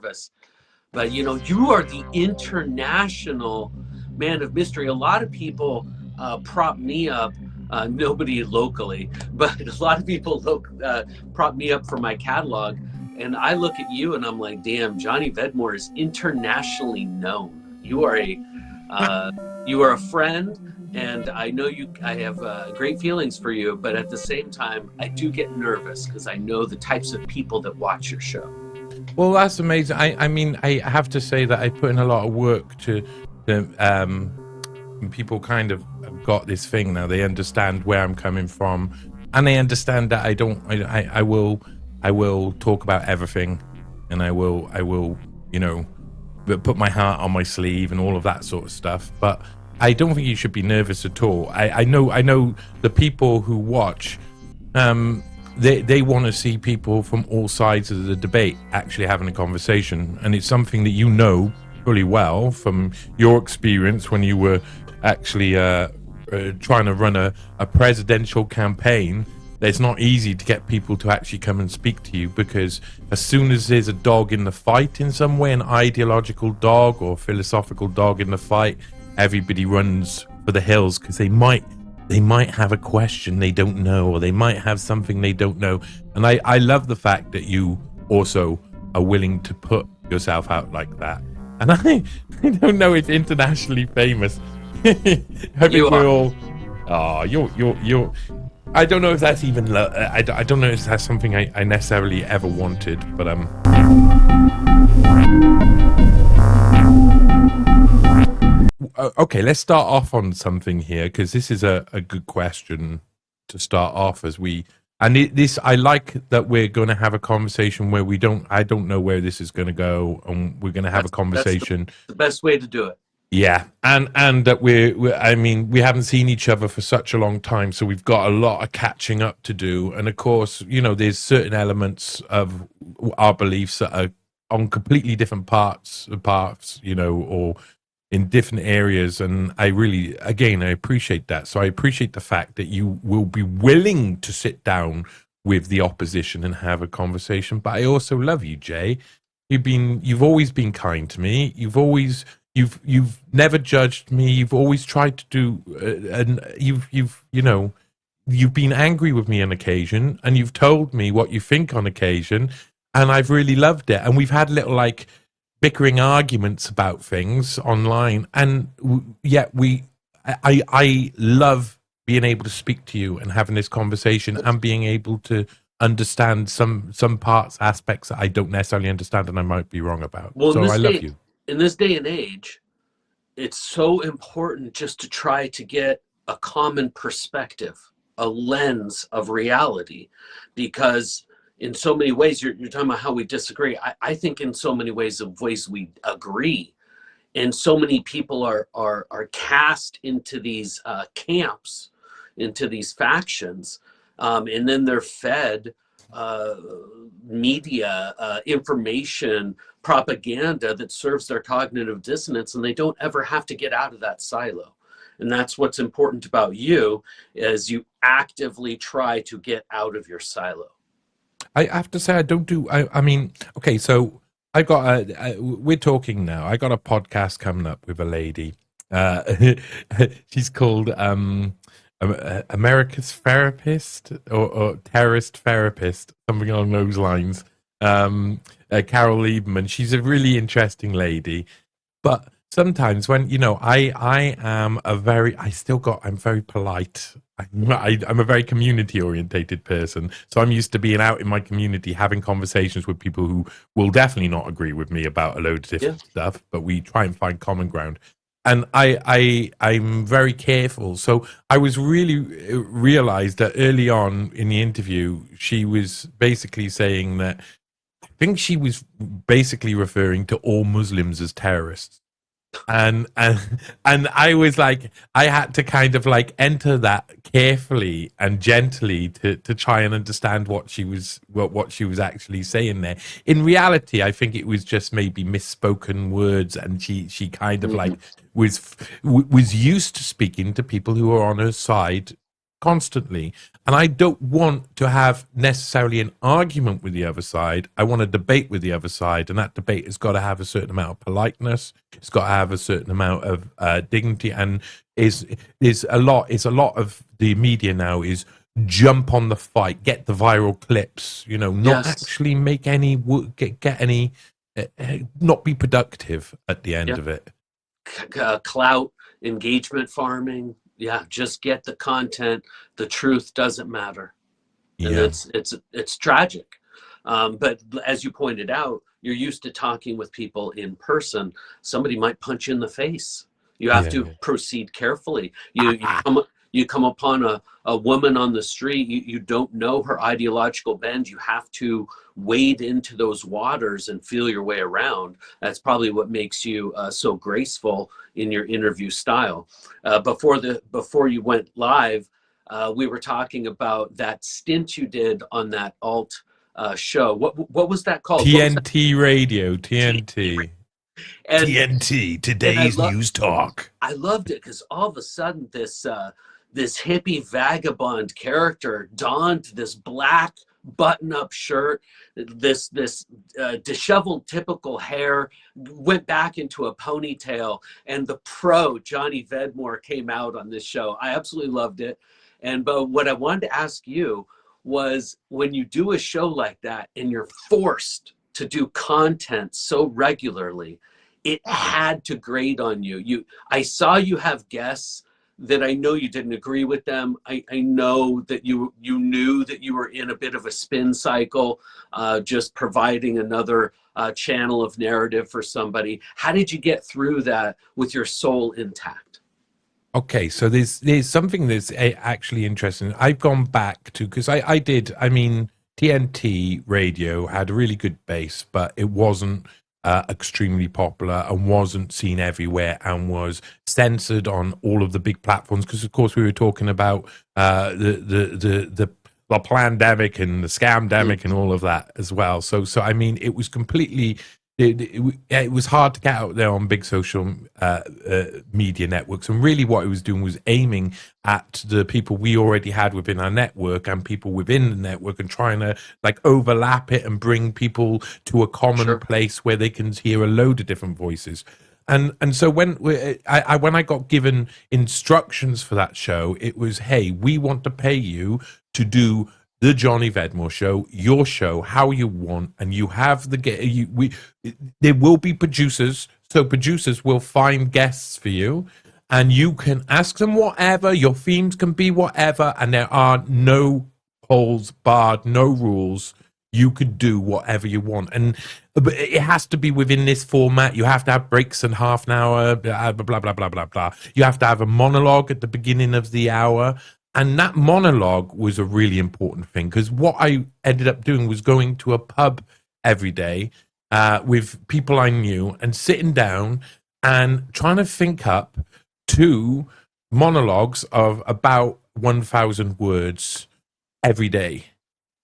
nervous. But, you are the international man of mystery. A lot of people prop me up, nobody locally, but a lot of people prop me up for my catalog. And I look at you and I'm like, damn, Johnny Vedmore is internationally known. You are a friend, and I know I have great feelings for you, but at the same time, I do get nervous because I know the types of people that watch your show. Well, that's amazing. I mean, I have to say that I put in a lot of work to people kind of have got this thing now. They understand where I'm coming from, and they understand that I will talk about everything, and I will, put my heart on my sleeve and all of that sort of stuff. But I don't think you should be nervous at all. I know the people who watch, they want to see people from all sides of the debate actually having a conversation, and it's something that fully well from your experience when you were actually trying to run a presidential campaign. It's not easy to get people to actually come and speak to you, because as soon as there's a dog in the fight in some way, an ideological dog or philosophical dog in the fight, everybody runs for the hills because they might have a question they don't know, or they might have something they don't know. And I love the fact that you also are willing to put yourself out like that. And I don't know if internationally famous. I think we're all. Oh, you're. I don't know if that's even. I don't know if that's something I necessarily ever wanted, but Okay, let's start off on something here, because this is a good question to start off as we. And I like that we're going to have a conversation where I don't know where this is going to go, and we're going to have a conversation. That's the best way to do it. Yeah, and that we haven't seen each other for such a long time, so we've got a lot of catching up to do. And of course, there's certain elements of our beliefs that are on completely different paths, or in different areas. And I appreciate that. So I appreciate the fact that you will be willing to sit down with the opposition and have a conversation. But I also love you, Jay. You've always been kind to me. You've never judged me. You've always tried to do, and you've been angry with me on occasion, and you've told me what you think on occasion, and I've really loved it. And we've had little bickering arguments about things online, and yet I love being able to speak to you and having this conversation and being able to understand some aspects that I don't necessarily understand and I might be wrong about. Well, so I love you. In this day and age, it's so important just to try to get a common perspective, a lens of reality, because in so many ways, you're talking about how we disagree. I think in so many ways we agree, and so many people are cast into these camps, into these factions, and then they're fed media, information, propaganda that serves their cognitive dissonance, and they don't ever have to get out of that silo. And that's what's important about you, is you actively try to get out of your silo. I have to say, I don't do. I mean, okay, so I've got we're talking now. I got a podcast coming up with a lady. She's called America's Therapist or Terrorist Therapist, something along those lines. Carol Lieberman. She's a really interesting lady, but sometimes when I'm very polite. I'm a very community orientated person, so I'm used to being out in my community having conversations with people who will definitely not agree with me about a load of different stuff, but we try and find common ground. And I'm very careful. So I was really realized that early on in the interview, she was basically saying that, I think she was basically referring to all Muslims as terrorists. And I was like, I had to kind of enter that carefully and gently to try and understand what she was actually saying there. In reality, I think it was just maybe misspoken words, and she kind of was used to speaking to people who were on her side constantly. And I don't want to have necessarily an argument with the other side. I want to debate with the other side, and that debate has got to have a certain amount of politeness. It's got to have a certain amount of dignity, and is a lot. It's a lot of the media now is jump on the fight, get the viral clips. You know, not actually make any get any, not be productive at the end of it. Clout, engagement farming. Yeah, just get the content. The truth doesn't matter. And it's tragic. But as you pointed out, you're used to talking with people in person. Somebody might punch you in the face. You have to proceed carefully. You come upon a woman on the street, you don't know her ideological bend. You have to wade into those waters and feel your way around. That's probably what makes you so graceful in your interview style. Before you went live, we were talking about that stint you did on that alt show. What was that called? TNT Radio, TNT. And, TNT, today's news talk. I loved it because all of a sudden this hippie vagabond character donned this black button-up shirt, this disheveled typical hair, went back into a ponytail, and the pro Johnny Vedmore came out on this show. I absolutely loved it. But what I wanted to ask you was, when you do a show like that and you're forced to do content so regularly, it had to grate on you. I saw you have guests that I know you didn't agree with them. I know that you knew that you were in a bit of a spin cycle, just providing another channel of narrative for somebody. How did you get through that with your soul intact? Okay, so there's something that's actually interesting. I've gone back to, because I mean, TNT Radio had a really good base, but it wasn't extremely popular and wasn't seen everywhere and was censored on all of the big platforms, because of course we were talking about the pandemic and the scamdemic and all of that as well. So I mean, it was completely, it was hard to get out there on big social media networks, and really what it was doing was aiming at the people we already had within our network and people within the network, and trying to like overlap it and bring people to a common place where they can hear a load of different voices. And so when I got given instructions for that show, it was, hey, we want to pay you to do the Johnny Vedmore show, your show, how you want, and you have there will be producers, so producers will find guests for you, and you can ask them whatever, your themes can be whatever, and there are no holds barred, no rules. You could do whatever you want, but it has to be within this format. You have to have breaks in half an hour, blah, blah, blah, blah, blah, blah. You have to have a monologue at the beginning of the hour. And that monologue was a really important thing, because what I ended up doing was going to a pub every day with people I knew and sitting down and trying to think up 2 monologues of about 1,000 words every day.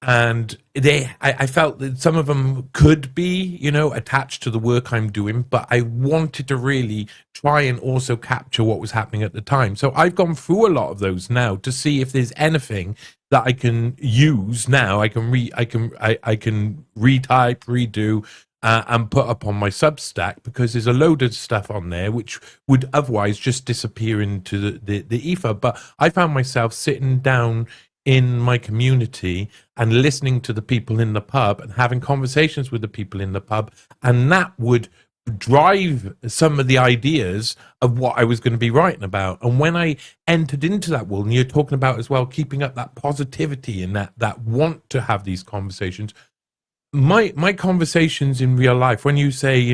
And I felt that some of them could be, attached to the work I'm doing, but I wanted to really try and also capture what was happening at the time. So I've gone through a lot of those now to see if there's anything that I can use now. I can retype, redo, and put up on my Substack, because there's a load of stuff on there which would otherwise just disappear into the ether. But I found myself sitting down in my community and listening to the people in the pub and having conversations with the people in the pub, and that would drive some of the ideas of what I was going to be writing about. And when I entered into that world, and you're talking about as well keeping up that positivity and that want to have these conversations, my conversations in real life, when you say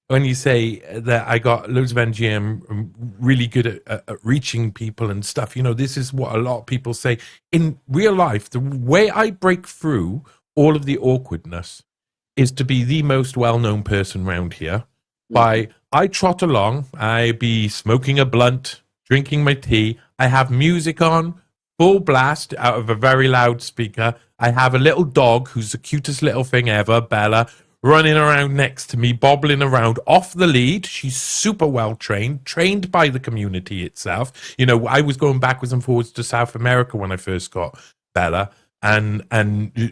that I got loads of energy and I'm really good at reaching people and stuff, this is what a lot of people say. In real life, the way I break through all of the awkwardness is to be the most well-known person around here. I trot along, I be smoking a blunt, drinking my tea, I have music on, full blast out of a very loud speaker. I have a little dog who's the cutest little thing ever, Bella, running around next to me, bobbling around off the lead. She's super well trained by the community itself. You know, I was going backwards and forwards to South America when I first got Bella, and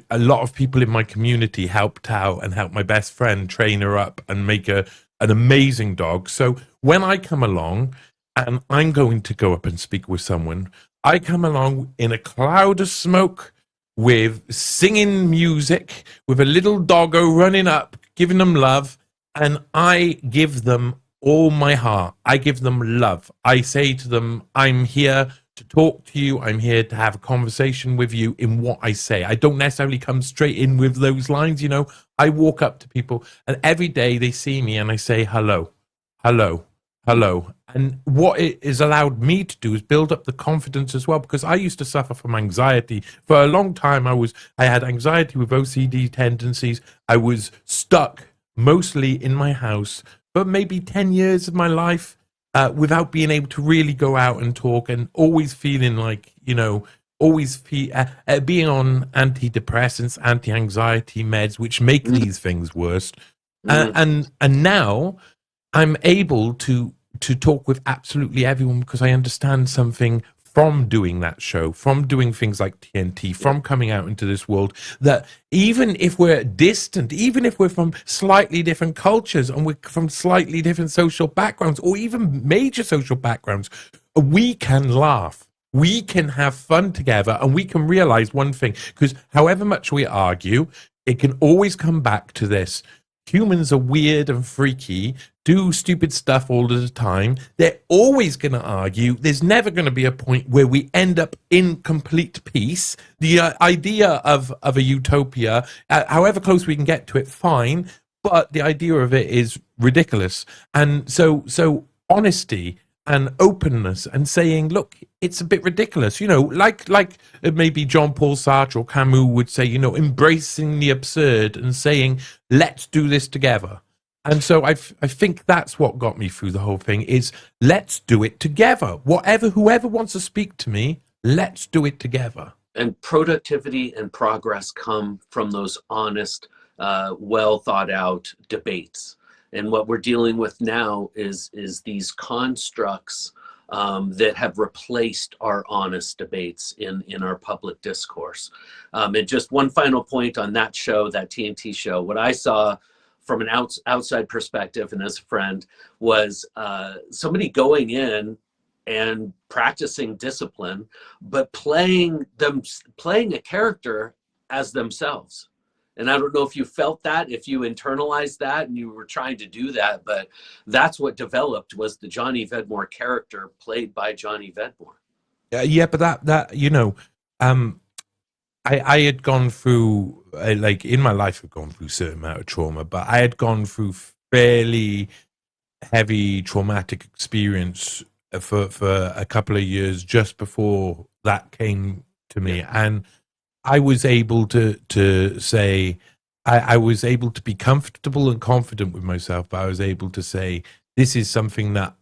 a lot of people in my community helped out and helped my best friend train her up and make her an amazing dog. So when I come along and I'm going to go up and speak with someone, I come along in a cloud of smoke with singing music, with a little doggo running up, giving them love, and I give them all my heart. I give them love. I say to them, I'm here to talk to you. I'm here to have a conversation with you in what I say. I don't necessarily come straight in with those lines, you know. I walk up to people, and every day they see me and I say, hello, hello, hello. And what it has allowed me to do is build up the confidence as well, because I used to suffer from anxiety. For a long time, I had anxiety with OCD tendencies. I was stuck mostly in my house for maybe 10 years of my life without being able to really go out and talk, and always feeling like, you know, being on antidepressants, anti-anxiety meds, which make these things worse. And now I'm able to talk with absolutely everyone, because I understand something from doing that show, from doing things like TNT, from coming out into this world, that even if we're distant, even if we're from slightly different cultures and we're from slightly different social backgrounds, or even major social backgrounds, we can laugh. We can have fun together, and we can realize one thing, because however much we argue, it can always come back to this. Humans are weird and freaky, do stupid stuff all the time. They're always going to argue. There's never going to be a point where we end up in complete peace. The idea of a utopia, however close we can get to it, fine. But the idea of it is ridiculous. And so honesty and openness and saying, look, it's a bit ridiculous, you know, like maybe Jean-Paul Sartre or Camus would say, you know, embracing the absurd and saying, let's do this together. And so I think that's what got me through the whole thing, is let's do it together. Whoever wants to speak to me, let's do it together. And productivity and progress come from those honest, well thought out debates. And what we're dealing with now is these constructs that have replaced our honest debates in our public discourse. And just one final point on that show, that TNT show, what I saw from an outside perspective and as a friend was somebody going in and practicing discipline, but playing a character as themselves. And I don't know if you felt that, if you internalized that and you were trying to do that, but that's what developed, was the Johnny Vedmore character played by Johnny Vedmore. Yeah, but that you know, I had gone through, like in my life, I've gone through a certain amount of trauma, but I had gone through fairly heavy traumatic experience for a couple of years just before that came to me. Yeah. And I was able to say, I was able to be comfortable and confident with myself, but I was able to say, this is something that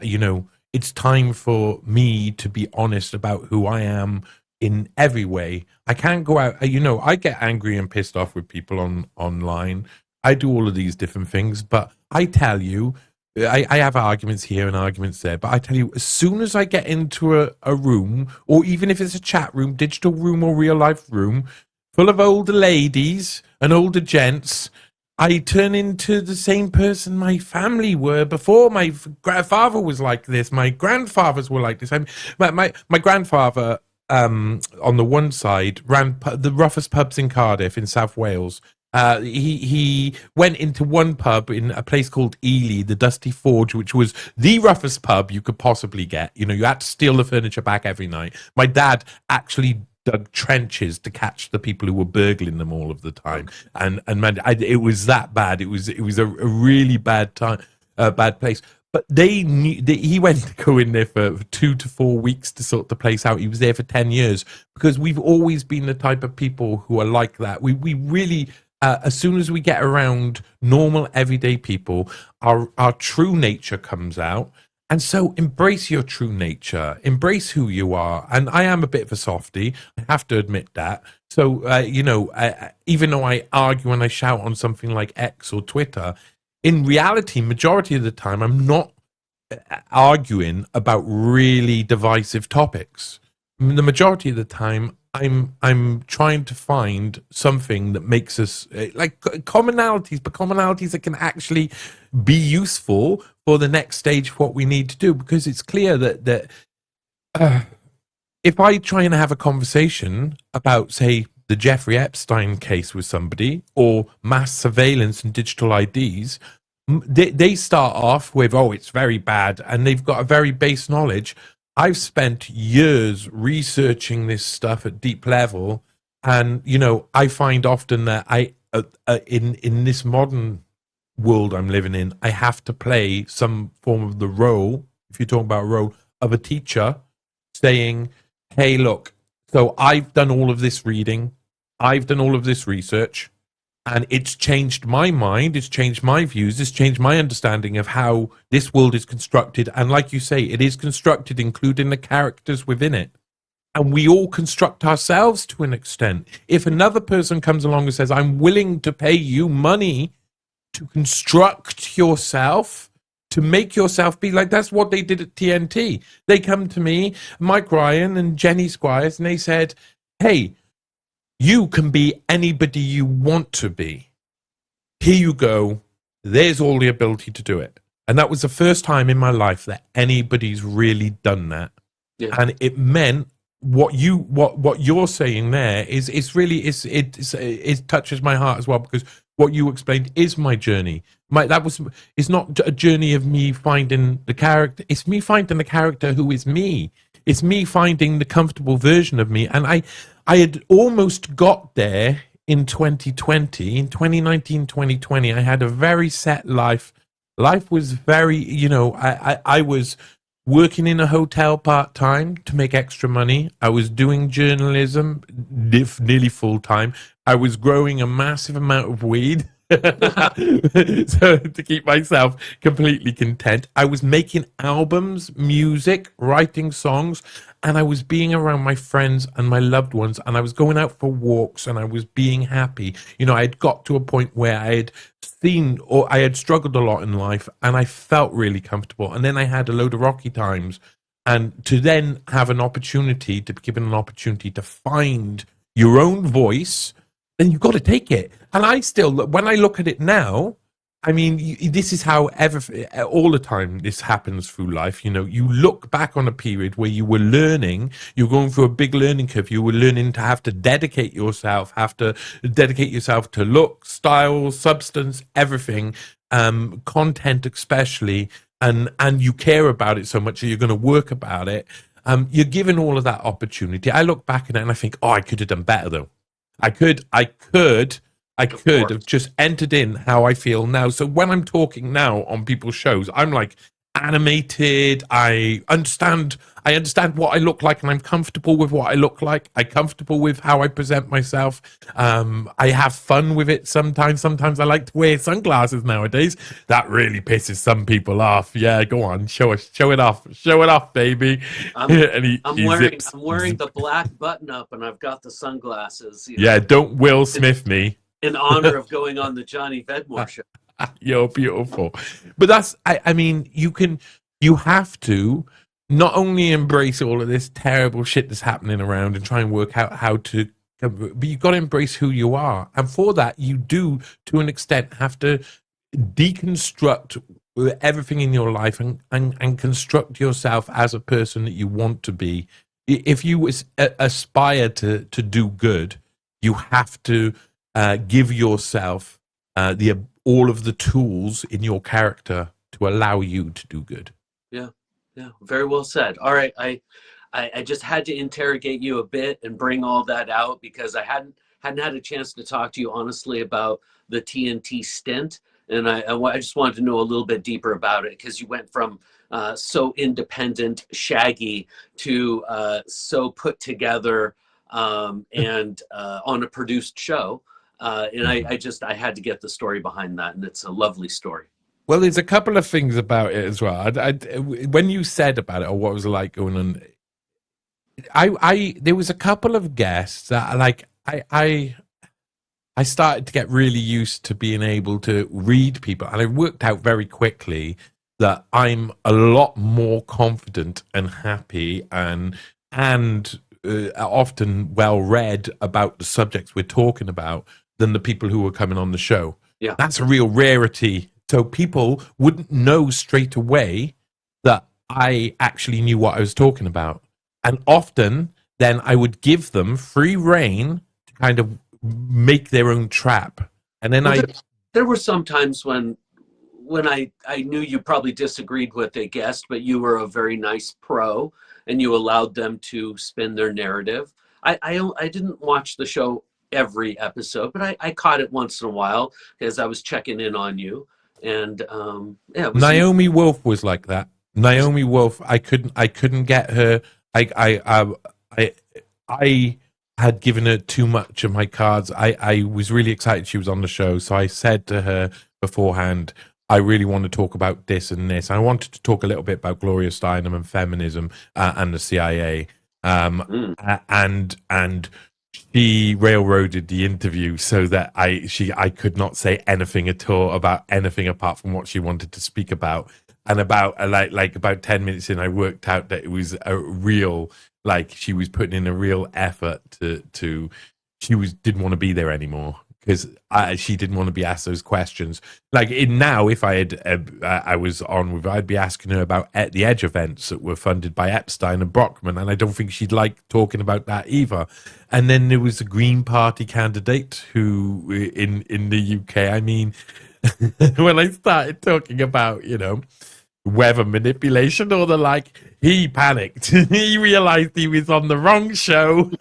you know, it's time for me to be honest about who I am in every way. I can't go out, you know, I get angry and pissed off with people online. I do all of these different things, but I tell you, I have arguments here and arguments there, but I tell you, as soon as I get into a room, or even if it's a chat room, digital room or real life room, full of older ladies and older gents, I turn into the same person my family were before. My father was like this. My grandfathers were like this. My grandfather, on the one side, ran the roughest pubs in Cardiff in South Wales. He went into one pub in a place called Ely, the Dusty Forge, which was the roughest pub you could possibly get. You know, you had to steal the furniture back every night. My dad actually dug trenches to catch the people who were burgling them all of the time. And man, it was that bad. It was a really bad time, bad place. But they knew that he went to go in there for 2 to 4 weeks to sort the place out. He was there for 10 years, because we've always been the type of people who are like that. We really, as soon as we get around normal, everyday people, our true nature comes out. And so embrace your true nature, embrace who you are. And I am a bit of a softie, I have to admit that. So, even though I argue and I shout on something like X or Twitter, in reality, majority of the time, I'm not arguing about really divisive topics. The majority of the time, I'm trying to find something that makes us like commonalities, but commonalities that can actually be useful for the next stage of what we need to do. Because it's clear that if I try and have a conversation about, say, the Jeffrey Epstein case with somebody, or mass surveillance and digital IDs, they start off with, oh, it's very bad, and they've got a very base knowledge. I've spent years researching this stuff at deep level, and I find often that in this modern world I'm living in, I have to play some form of the role, if you're talking about a role, of a teacher, saying, hey, look, so I've done all of this reading, I've done all of this research, and it's changed my mind, it's changed my views, it's changed my understanding of how this world is constructed. And like you say, it is constructed, including the characters within it. And we all construct ourselves to an extent. If another person comes along and says, I'm willing to pay you money to construct yourself, to make yourself be like, that's what they did at TNT. They come to me, Mike Ryan and Jenny Squires, and they said, hey, you can be anybody you want to be. Here you go. There's all the ability to do it. And that was the first time in my life that anybody's really done that. Yeah. And it meant what you're saying there is really it touches my heart as well, because what you explained is my journey. It's not a journey of me finding the character. It's me finding the character who is me. It's me finding the comfortable version of me. And I had almost got there in 2020. In 2019, 2020, I had a very set life. Life was very, I was working in a hotel part-time to make extra money. I was doing journalism nearly full-time. I was growing a massive amount of weed. So to keep myself completely content, I was making albums, music, writing songs, and I was being around my friends and my loved ones, and I was going out for walks, and I was being happy. I had got to a point where I had seen, or I had struggled a lot in life, and I felt really comfortable. And then I had a load of rocky times, and to then have an opportunity, to be given an opportunity to find your own voice, then you've got to take it. And I still, when I look at it now, I mean, this is how all the time this happens through life. You look back on a period where you were learning, you're going through a big learning curve. You were learning to have to dedicate yourself to look, style, substance, everything, content especially, and you care about it so much that you're going to work about it. You're given all of that opportunity. I look back at it and I think, oh, I could have done better though. I could have just entered in how I feel now. So when I'm talking now on people's shows, I'm like animated. I understand what I look like, and I'm comfortable with what I look like. I'm comfortable with how I present myself. I have fun with it sometimes. Sometimes I like to wear sunglasses nowadays. That really pisses some people off. Yeah, go on, show it off, baby. I'm wearing the black button up, and I've got the sunglasses. Yeah, don't Will Smith me. In honor of going on the Johnny Vedmore show. You're beautiful. But that's, I mean, you have to not only embrace all of this terrible shit that's happening around and try and work out how to, but you've got to embrace who you are. And for that, you do, to an extent, have to deconstruct everything in your life and construct yourself as a person that you want to be. If you aspire to do good, you have to give yourself all of the tools in your character to allow you to do good. Yeah, very well said. All right, I just had to interrogate you a bit and bring all that out, because I hadn't had a chance to talk to you honestly about the TNT stint, and I just wanted to know a little bit deeper about it, because you went from so independent, shaggy, to so put together and on a produced show. And I had to get the story behind that, and it's a lovely story. Well, there's a couple of things about it as well. When you said about it, or what it was like going on, there was a couple of guests that I started to get really used to being able to read people, and I worked out very quickly that I'm a lot more confident and happy and often well read about the subjects we're talking about than the people who were coming on the show. Yeah, that's a real rarity. So people wouldn't know straight away that I actually knew what I was talking about, and often then I would give them free rein to kind of make their own trap. And then there were some times when I knew you probably disagreed with a guest, but you were a very nice pro and you allowed them to spin their narrative. I didn't watch the show every episode, but I caught it once in a while as I was checking in on you. And Naomi Wolf was like that. Naomi Wolf, I couldn't get her. I had given her too much of my cards. I was really excited she was on the show, so I said to her beforehand, I really want to talk about this and this. I wanted to talk a little bit about Gloria Steinem and feminism and the CIA. And she railroaded the interview so that I could not say anything at all about anything apart from what she wanted to speak about. And about about 10 minutes in, I worked out that it was a real, she was putting in a real effort to she didn't want to be there anymore because she didn't want to be asked those questions. If I had I was on with, I'd be asking her about the Edge events that were funded by Epstein and Brockman, and I don't think she'd like talking about that either. And then there was a Green Party candidate who in the UK. I mean, when I started talking about weather manipulation or the like, he panicked. He realized he was on the wrong show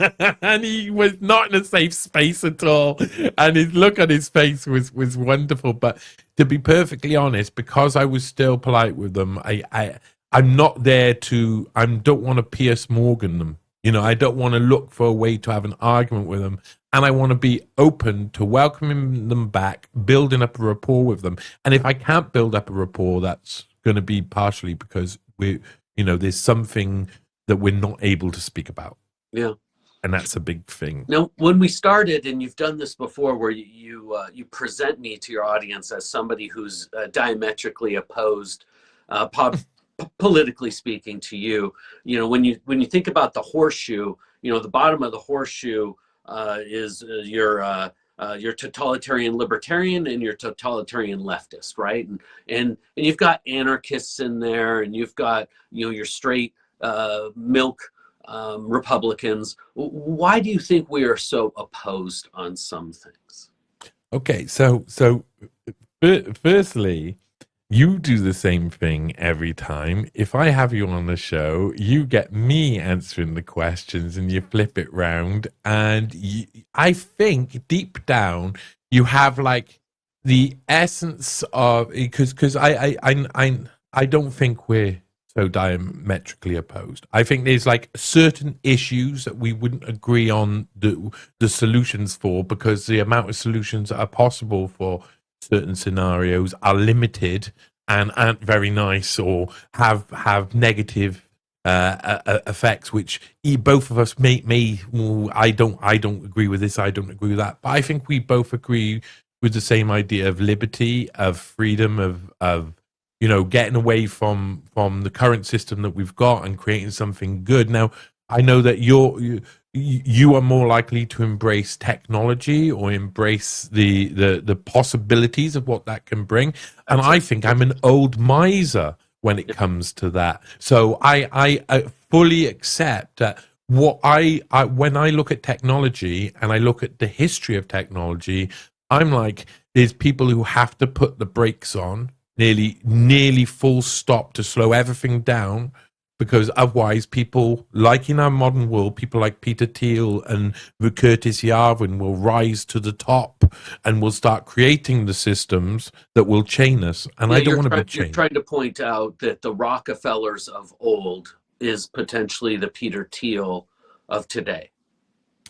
and he was not in a safe space at all, and his look on his face was wonderful. But to be perfectly honest, because I was still polite with them, I'm not there to, I don't want to Pierce Morgan them. I don't want to look for a way to have an argument with them, and I want to be open to welcoming them back, building up a rapport with them. And if I can't build up a rapport, that's going to be partially because there's something that we're not able to speak about. Yeah. And that's a big thing. Now, when we started, and you've done this before, where you present me to your audience as somebody who's diametrically opposed, politically speaking, to you. When you think about the horseshoe, the bottom of the horseshoe is your totalitarian libertarian and your totalitarian leftist, right? And you've got anarchists in there, and you've got your straight milk Republicans. Why do you think we are so opposed on some things? Okay, so firstly, you do the same thing every time. If I have you on the show, you get me answering the questions and you flip it round. And I think deep down you have the essence of, because I don't think we're so diametrically opposed. I think there's certain issues that we wouldn't agree on the solutions for, because the amount of solutions that are possible for certain scenarios are limited and aren't very nice, or have negative effects, which both of us may I don't agree with this, I don't agree with that, but I think we both agree with the same idea of liberty, of freedom, of getting away from the current system that we've got and creating something good. Now, I know that you are more likely to embrace technology or embrace the possibilities of what that can bring. And I think I'm an old miser when it comes to that. So I fully accept that when I look at technology and I look at the history of technology, I'm there's people who have to put the brakes on, nearly full stop, to slow everything down, because otherwise people, in our modern world, people like Peter Thiel and Curtis Yarvin will rise to the top and will start creating the systems that will chain us. And I don't want to be chained. You're trying to point out that the Rockefellers of old is potentially the Peter Thiel of today.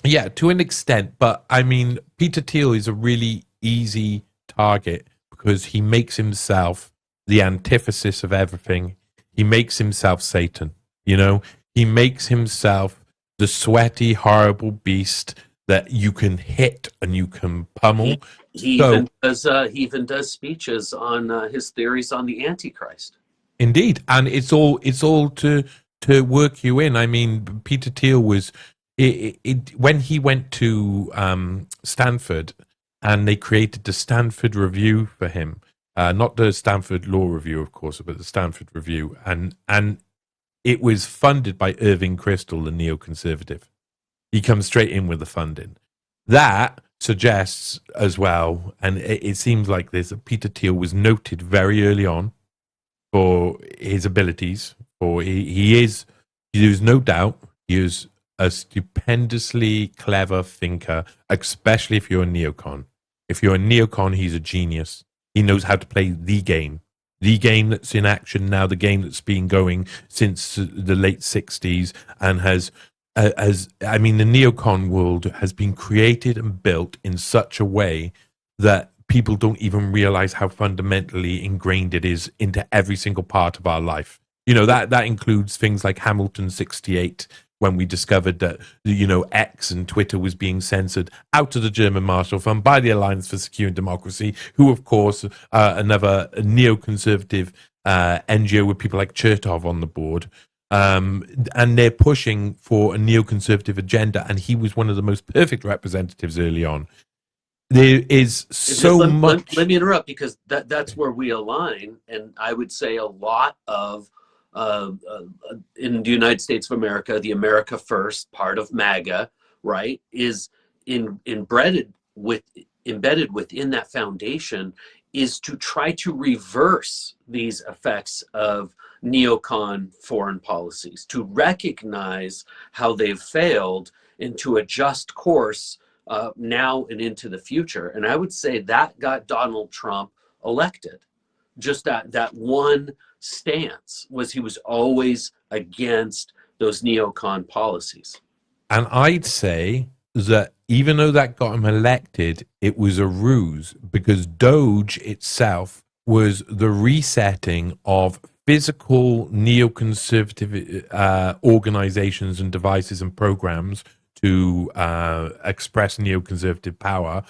Yeah, to an extent. But I mean, Peter Thiel is a really easy target because he makes himself the antithesis of everything. He makes himself Satan. He makes himself the sweaty, horrible beast that you can hit and you can pummel. He even does speeches on his theories on the Antichrist. Indeed, and it's all to work you in. I mean, Peter Thiel was when he went to Stanford, and they created the Stanford Review for him, not the Stanford Law Review, of course, but the Stanford Review, and it was funded by Irving Kristol, the neoconservative. He comes straight in with the funding. That suggests as well, and it seems like this, that Peter Thiel was noted very early on for his abilities. There's no doubt, he is a stupendously clever thinker, especially if you're a neocon. If you're a neocon, he's a genius. He knows how to play the game that's in action now, the game that's been going since the late 60s, and the neocon world has been created and built in such a way that people don't even realize how fundamentally ingrained it is into every single part of our life. That includes things like Hamilton 68, when we discovered that, X and Twitter was being censored out of the German Marshall Fund by the Alliance for Secure and Democracy, who, of course, another neoconservative NGO with people like Chertoff on the board. And they're pushing for a neoconservative agenda, and he was one of the most perfect representatives early on. There is so much... Let me interrupt, because that's where we align, and I would say a lot of in the United States of America, the America First part of MAGA, right, is embedded within that foundation, is to try to reverse these effects of neocon foreign policies, to recognize how they've failed and to adjust course now and into the future. And I would say that got Donald Trump elected. Just that one stance was he was always against those neocon policies. And I'd say that even though that got him elected, it was a ruse, because Doge itself was the resetting of physical neoconservative organizations and devices and programs to express neoconservative power,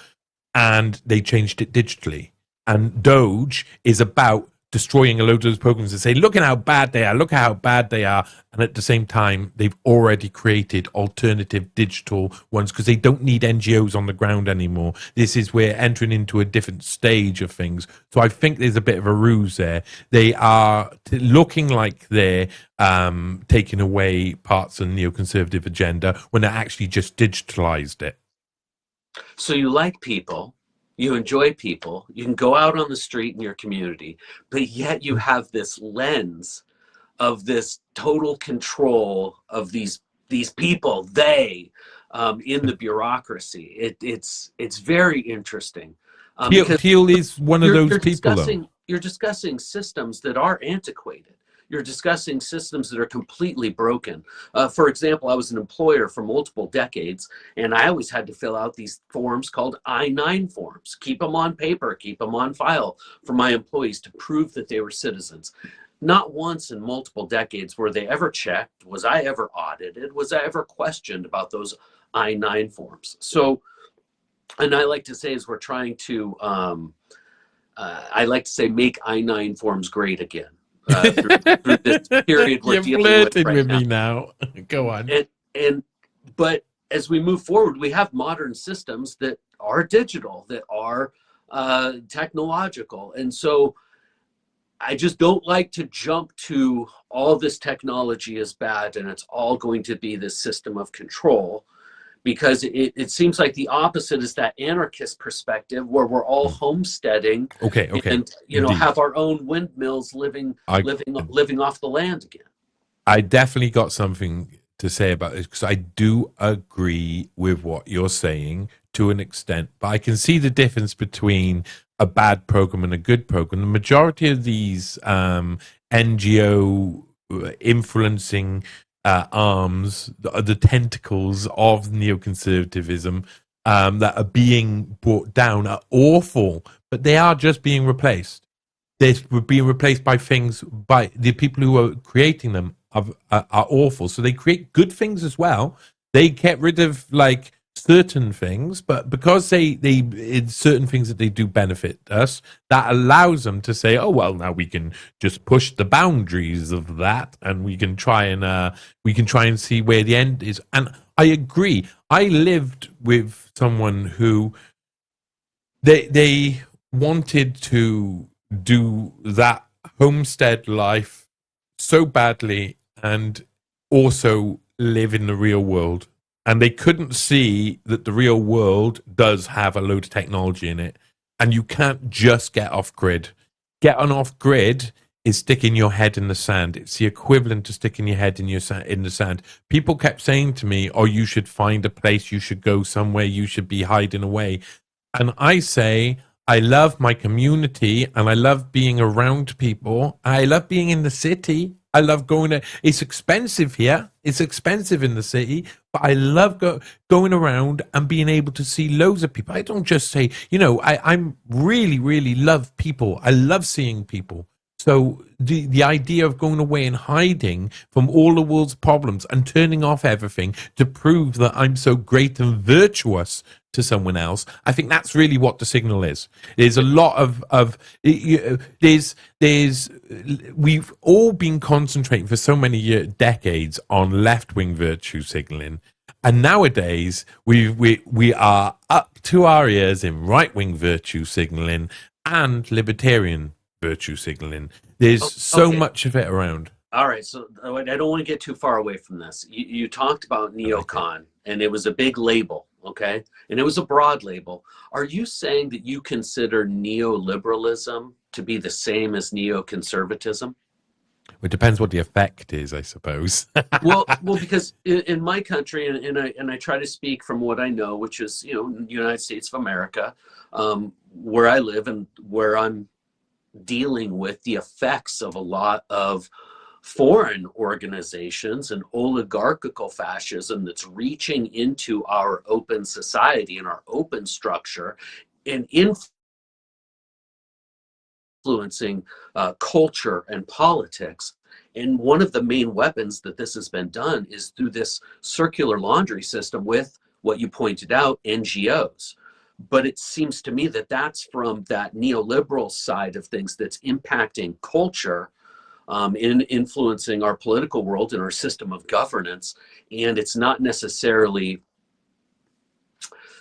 and they changed it digitally. And Doge is about destroying a load of those programs and say, look at how bad they are, look at how bad they are. And at the same time, they've already created alternative digital ones because they don't need NGOs on the ground anymore. This is we're entering into a different stage of things. So I think there's a bit of a ruse there. They are looking like they're taking away parts of the neoconservative agenda when they actually just digitalized it. So you like people. You enjoy people, you can go out on the street in your community, but yet you have this lens of this total control of these people, they, in the bureaucracy. It's very interesting. Thiel is one of those people, You're discussing systems that are antiquated. You're discussing systems that are completely broken. For example, I was an employer for multiple decades, and I always had to fill out these forms called I-9 forms, keep them on paper, keep them on file for my employees to prove that they were citizens. Not once in multiple decades were they ever checked. Was I ever audited? Was I ever questioned about those I-9 forms? So, and I like to say, as we're trying to, I like to say, make I-9 forms great again. Through this period we're dealing with right me now. Go on. But as we move forward, we have modern systems that are digital, that are technological, and so I just don't like to jump to all this technology is bad and it's all going to be this system of control, because it seems like the opposite is that anarchist perspective where we're all homesteading, and have our own windmills living off the land again. I definitely got something to say about this, because I do agree with what you're saying to an extent, but I can see the difference between a bad program and a good program. The majority of these NGO influencing arms, the tentacles of neoconservatism that are being brought down are awful, but they are just being replaced. they're being replaced by things by the people who are creating them are awful. So they create good things as well. They get rid of like certain things, but because they it's certain things that they do benefit us, that allows them to say, oh well, now we can just push the boundaries of that, and we can try and see where the end is. And I agree. I lived with someone who they wanted to do that homestead life so badly and also live in the real world. And they couldn't see that the real world does have a load of technology in it. And you can't just get off grid. Getting off grid is sticking your head in the sand. It's the equivalent to sticking your head in the sand. People kept saying to me, oh, you should find a place, you should go somewhere, you should be hiding away. And I say, I love my community and I love being around people. I love being in the city. I love going to, it's expensive here. It's expensive in the city, but I love going around and being able to see loads of people. I don't just say, I'm really, really love people. I love seeing people. So the idea of going away and hiding from all the world's problems and turning off everything to prove that I'm so great and virtuous to someone else, I think that's really what the signal is. There's a lot of we've all been concentrating for so many decades on left-wing virtue signaling, and nowadays we are up to our ears in right-wing virtue signaling and libertarian virtue signaling. There's so much of it around. All right, so I don't want to get too far away from this. You talked about neocon, and it was a big label, okay? And it was a broad label. Are you saying that you consider neoliberalism to be the same as neoconservatism? It depends what the effect is, I suppose. well, because in my country, and I try to speak from what I know, which is, United States of America, where I live and where I'm dealing with the effects of a lot of foreign organizations and oligarchical fascism that's reaching into our open society and our open structure and influencing culture and politics. And one of the main weapons that this has been done is through this circular laundry system with what you pointed out, NGOs. But it seems to me that that's from that neoliberal side of things that's impacting culture, in influencing our political world and our system of governance. And it's not necessarily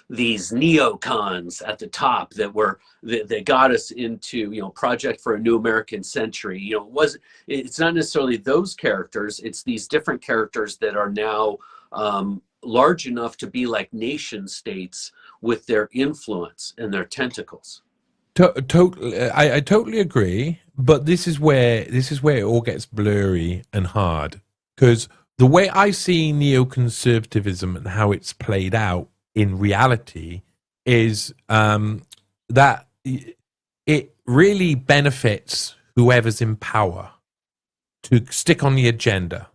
these neocons at the top that got us into, Project for a New American Century. It's not necessarily those characters. It's these different characters that are now large enough to be like nation states with their influence and their tentacles. I totally agree, but this is where it all gets blurry and hard, because the way I see neoconservatism and how it's played out in reality is that it really benefits whoever's in power to stick on the agenda.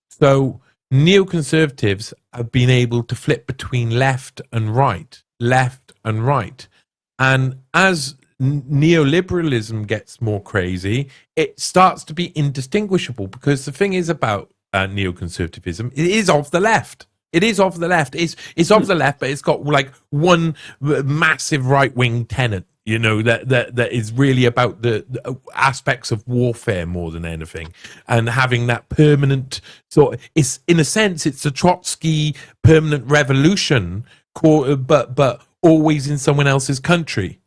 So neoconservatives have been able to flip between left and right. And as neoliberalism gets more crazy, it starts to be indistinguishable, because the thing is about neoconservatism, it is of the left. It's of the left, but it's got like one massive right-wing tenet, that is really about the aspects of warfare more than anything, and having that permanent it's in a sense, it's a Trotsky permanent revolution, but always in someone else's country.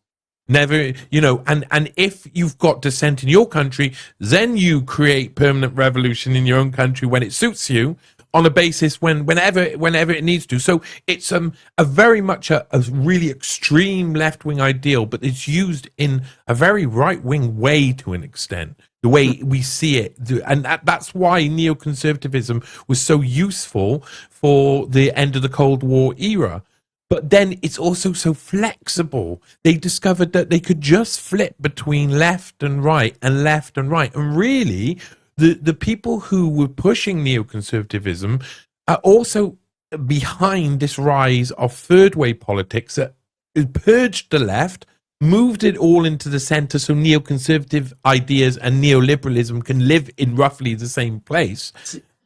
Never, and if you've got dissent in your country, then you create permanent revolution in your own country when it suits you, on a basis whenever it needs to. So it's a very much a really extreme left-wing ideal, but it's used in a very right-wing way to an extent, the way we see it. And that's why neoconservatism was so useful for the end of the Cold War era. But then it's also so flexible. They discovered that they could just flip between left and right and left and right. And really, the people who were pushing neoconservatism are also behind this rise of third way politics that purged the left, moved it all into the center so neoconservative ideas and neoliberalism can live in roughly the same place.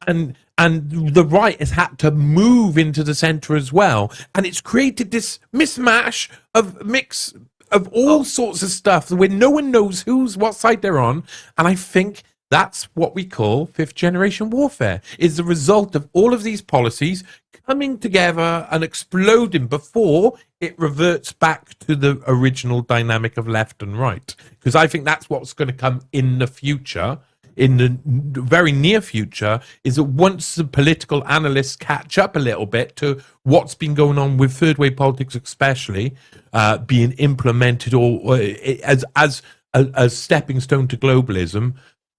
And the right has had to move into the center as well. And it's created this mismatch of mix of all sorts of stuff where no one knows what side they're on. And I think that's what we call fifth generation warfare, is the result of all of these policies coming together and exploding before it reverts back to the original dynamic of left and right. Because I think that's what's going to come in the future. In the very near future, is that once the political analysts catch up a little bit to what's been going on with third wave politics, especially being implemented or as a stepping stone to globalism,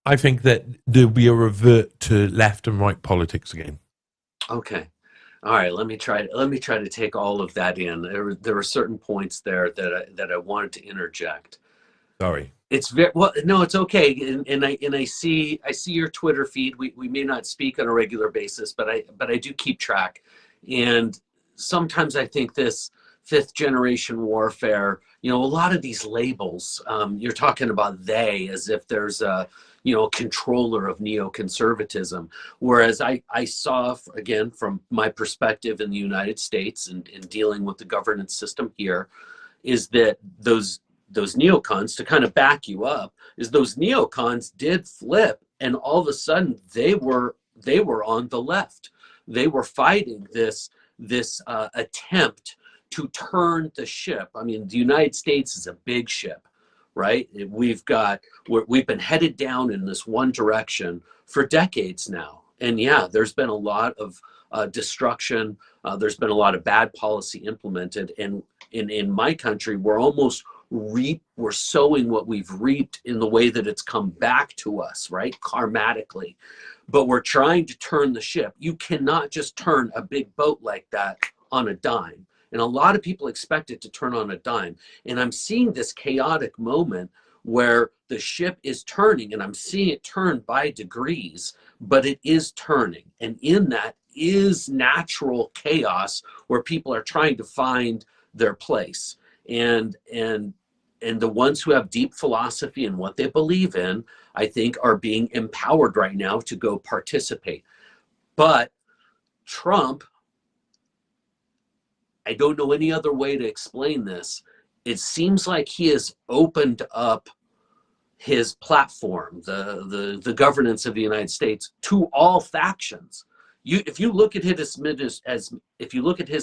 I think that there'll be a revert to left and right politics again. Okay. All right, let me try to take all of that in. There are certain points there that I wanted to interject. Sorry. It's very well. No, it's okay. And I see your Twitter feed. We may not speak on a regular basis, but I do keep track. And sometimes I think this fifth generation warfare, a lot of these labels, you're talking about they as if there's a controller of neoconservatism. Whereas I saw, again, from my perspective in the United States and dealing with the governance system here, is that those neocons, to kind of back you up, is those neocons did flip, and all of a sudden they were on the left. They were fighting this attempt to turn the ship. I mean, the United States is a big ship, right? We've been headed down in this one direction for decades now. And yeah, there's been a lot of destruction. There's been a lot of bad policy implemented. And in my country, we're sowing what we've reaped in the way that it's come back to us, right? Karmatically. But we're trying to turn the ship. You cannot just turn a big boat like that on a dime. And a lot of people expect it to turn on a dime. And I'm seeing this chaotic moment where the ship is turning, and I'm seeing it turn by degrees, but it is turning. And in that is natural chaos where people are trying to find their place. And the ones who have deep philosophy and what they believe in, I think, are being empowered right now to go participate. But Trump, I don't know any other way to explain this. It seems like he has opened up his platform, the governance of the United States, to all factions. If you look at his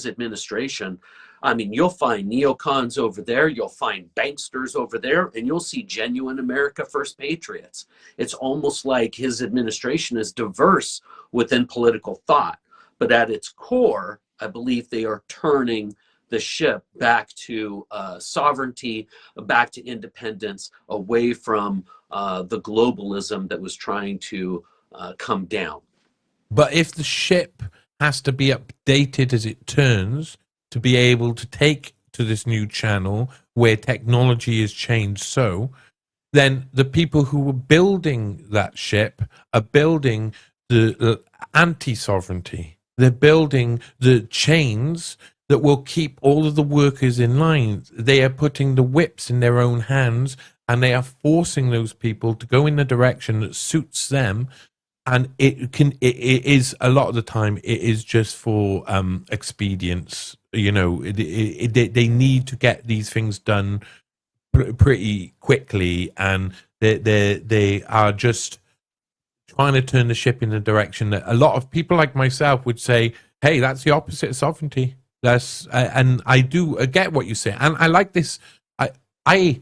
administration, I mean, you'll find neocons over there, you'll find banksters over there, and you'll see genuine America First patriots. It's almost like his administration is diverse within political thought, but at its core, I believe they are turning the ship back to sovereignty, back to independence, away from the globalism that was trying to come down. But if the ship has to be updated as it turns to be able to take to this new channel where technology has changed, then the people who were building that ship are building the anti-sovereignty. They're building the chains that will keep all of the workers in line. They are putting the whips in their own hands, and they are forcing those people to go in the direction that suits them. And it is a lot of the time, it is just for expedience. They need to get these things done pretty quickly, and they are just trying to turn the ship in the direction that a lot of people like myself would say, hey, that's the opposite of sovereignty. And I get what you say. And I like this. I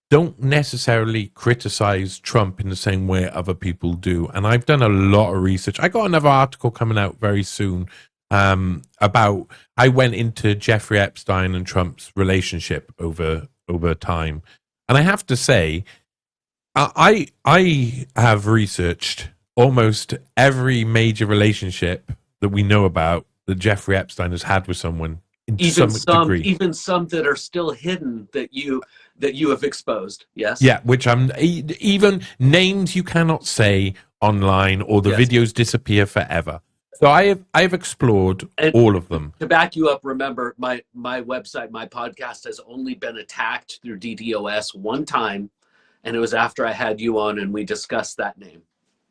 don't necessarily criticize Trump in the same way other people do. And I've done a lot of research. I got another article coming out very soon about, I went into Jeffrey Epstein and Trump's relationship over time. And I have to say, I have researched almost every major relationship that we know about that Jeffrey Epstein has had with someone, even some that are still hidden that you have exposed. Yes. Yeah, which even names you cannot say online, or the videos disappear forever. So I've explored And all of them. to back you up, remember my website, my podcast has only been attacked through DDoS one time, and it was after I had you on and we discussed that name.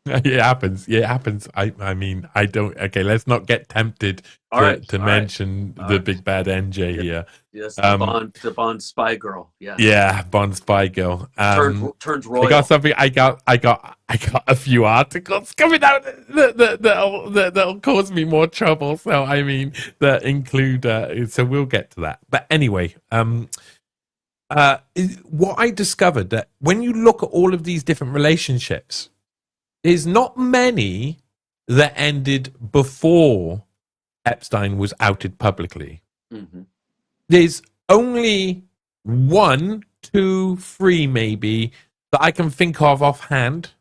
It happens. Yeah, it happens. I mean, I don't. Okay, let's not get tempted to mention the big bad NJ here. Yes, the Bond spy girl. Yeah. Yeah, Bond spy girl. Turned royal. I got something. I got a few articles coming out that'll cause me more trouble. So I mean, that include. So we'll get to that. But anyway, what I discovered that when you look at all of these different relationships, there's not many that ended before Epstein was outed publicly. Mm-hmm. There's only 1, 2, 3 maybe that I can think of offhand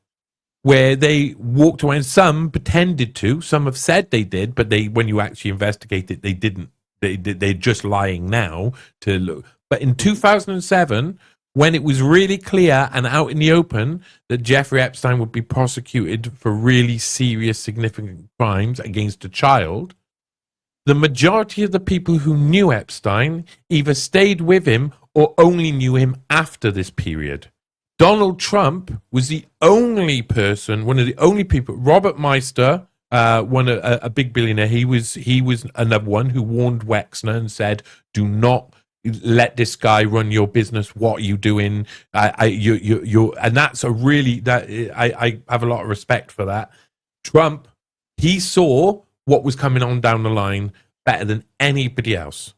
where they walked away, and some pretended to. Some have said they did, but when you actually investigate it, they didn't. They're just lying now to look. But in 2007, when it was really clear and out in the open that Jeffrey Epstein would be prosecuted for really serious, significant crimes against a child, the majority of the people who knew Epstein either stayed with him or only knew him after this period. Donald Trump was the only person, one of the only people. Robert Meister, a big billionaire, he was another one who warned Wexner and said, "Do not let this guy run your business. What are you doing?" And that's a really I have a lot of respect for that. Trump, he saw what was coming on down the line better than anybody else.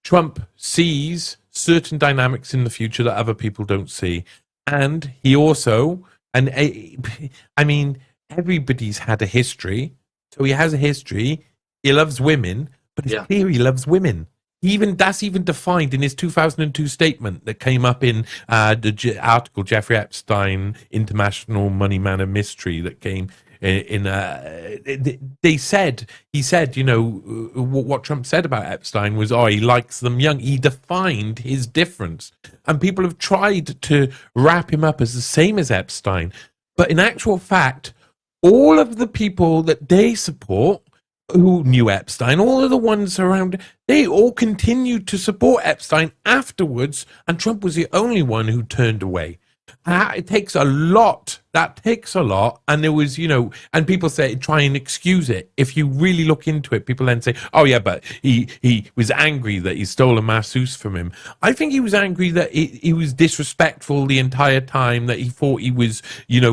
Trump sees certain dynamics in the future that other people don't see, and he also, and I mean, everybody's had a history, so he has a history. He loves women, but it's clear he loves women. That's even defined in his 2002 statement that came up in the article Jeffrey Epstein, International Money Man of Mystery, that came in. He said, what Trump said about Epstein was, he likes them young. He defined his difference, and people have tried to wrap him up as the same as Epstein, but in actual fact, all of the people that they support who knew Epstein, all of the ones around, they all continued to support Epstein afterwards, and Trump was the only one who turned away. It takes a lot. That takes a lot. And there was, and people say, try and excuse it. If you really look into it, people then say, oh yeah, but he was angry that he stole a masseuse from him. I think he was angry that he was disrespectful the entire time, that he thought he was,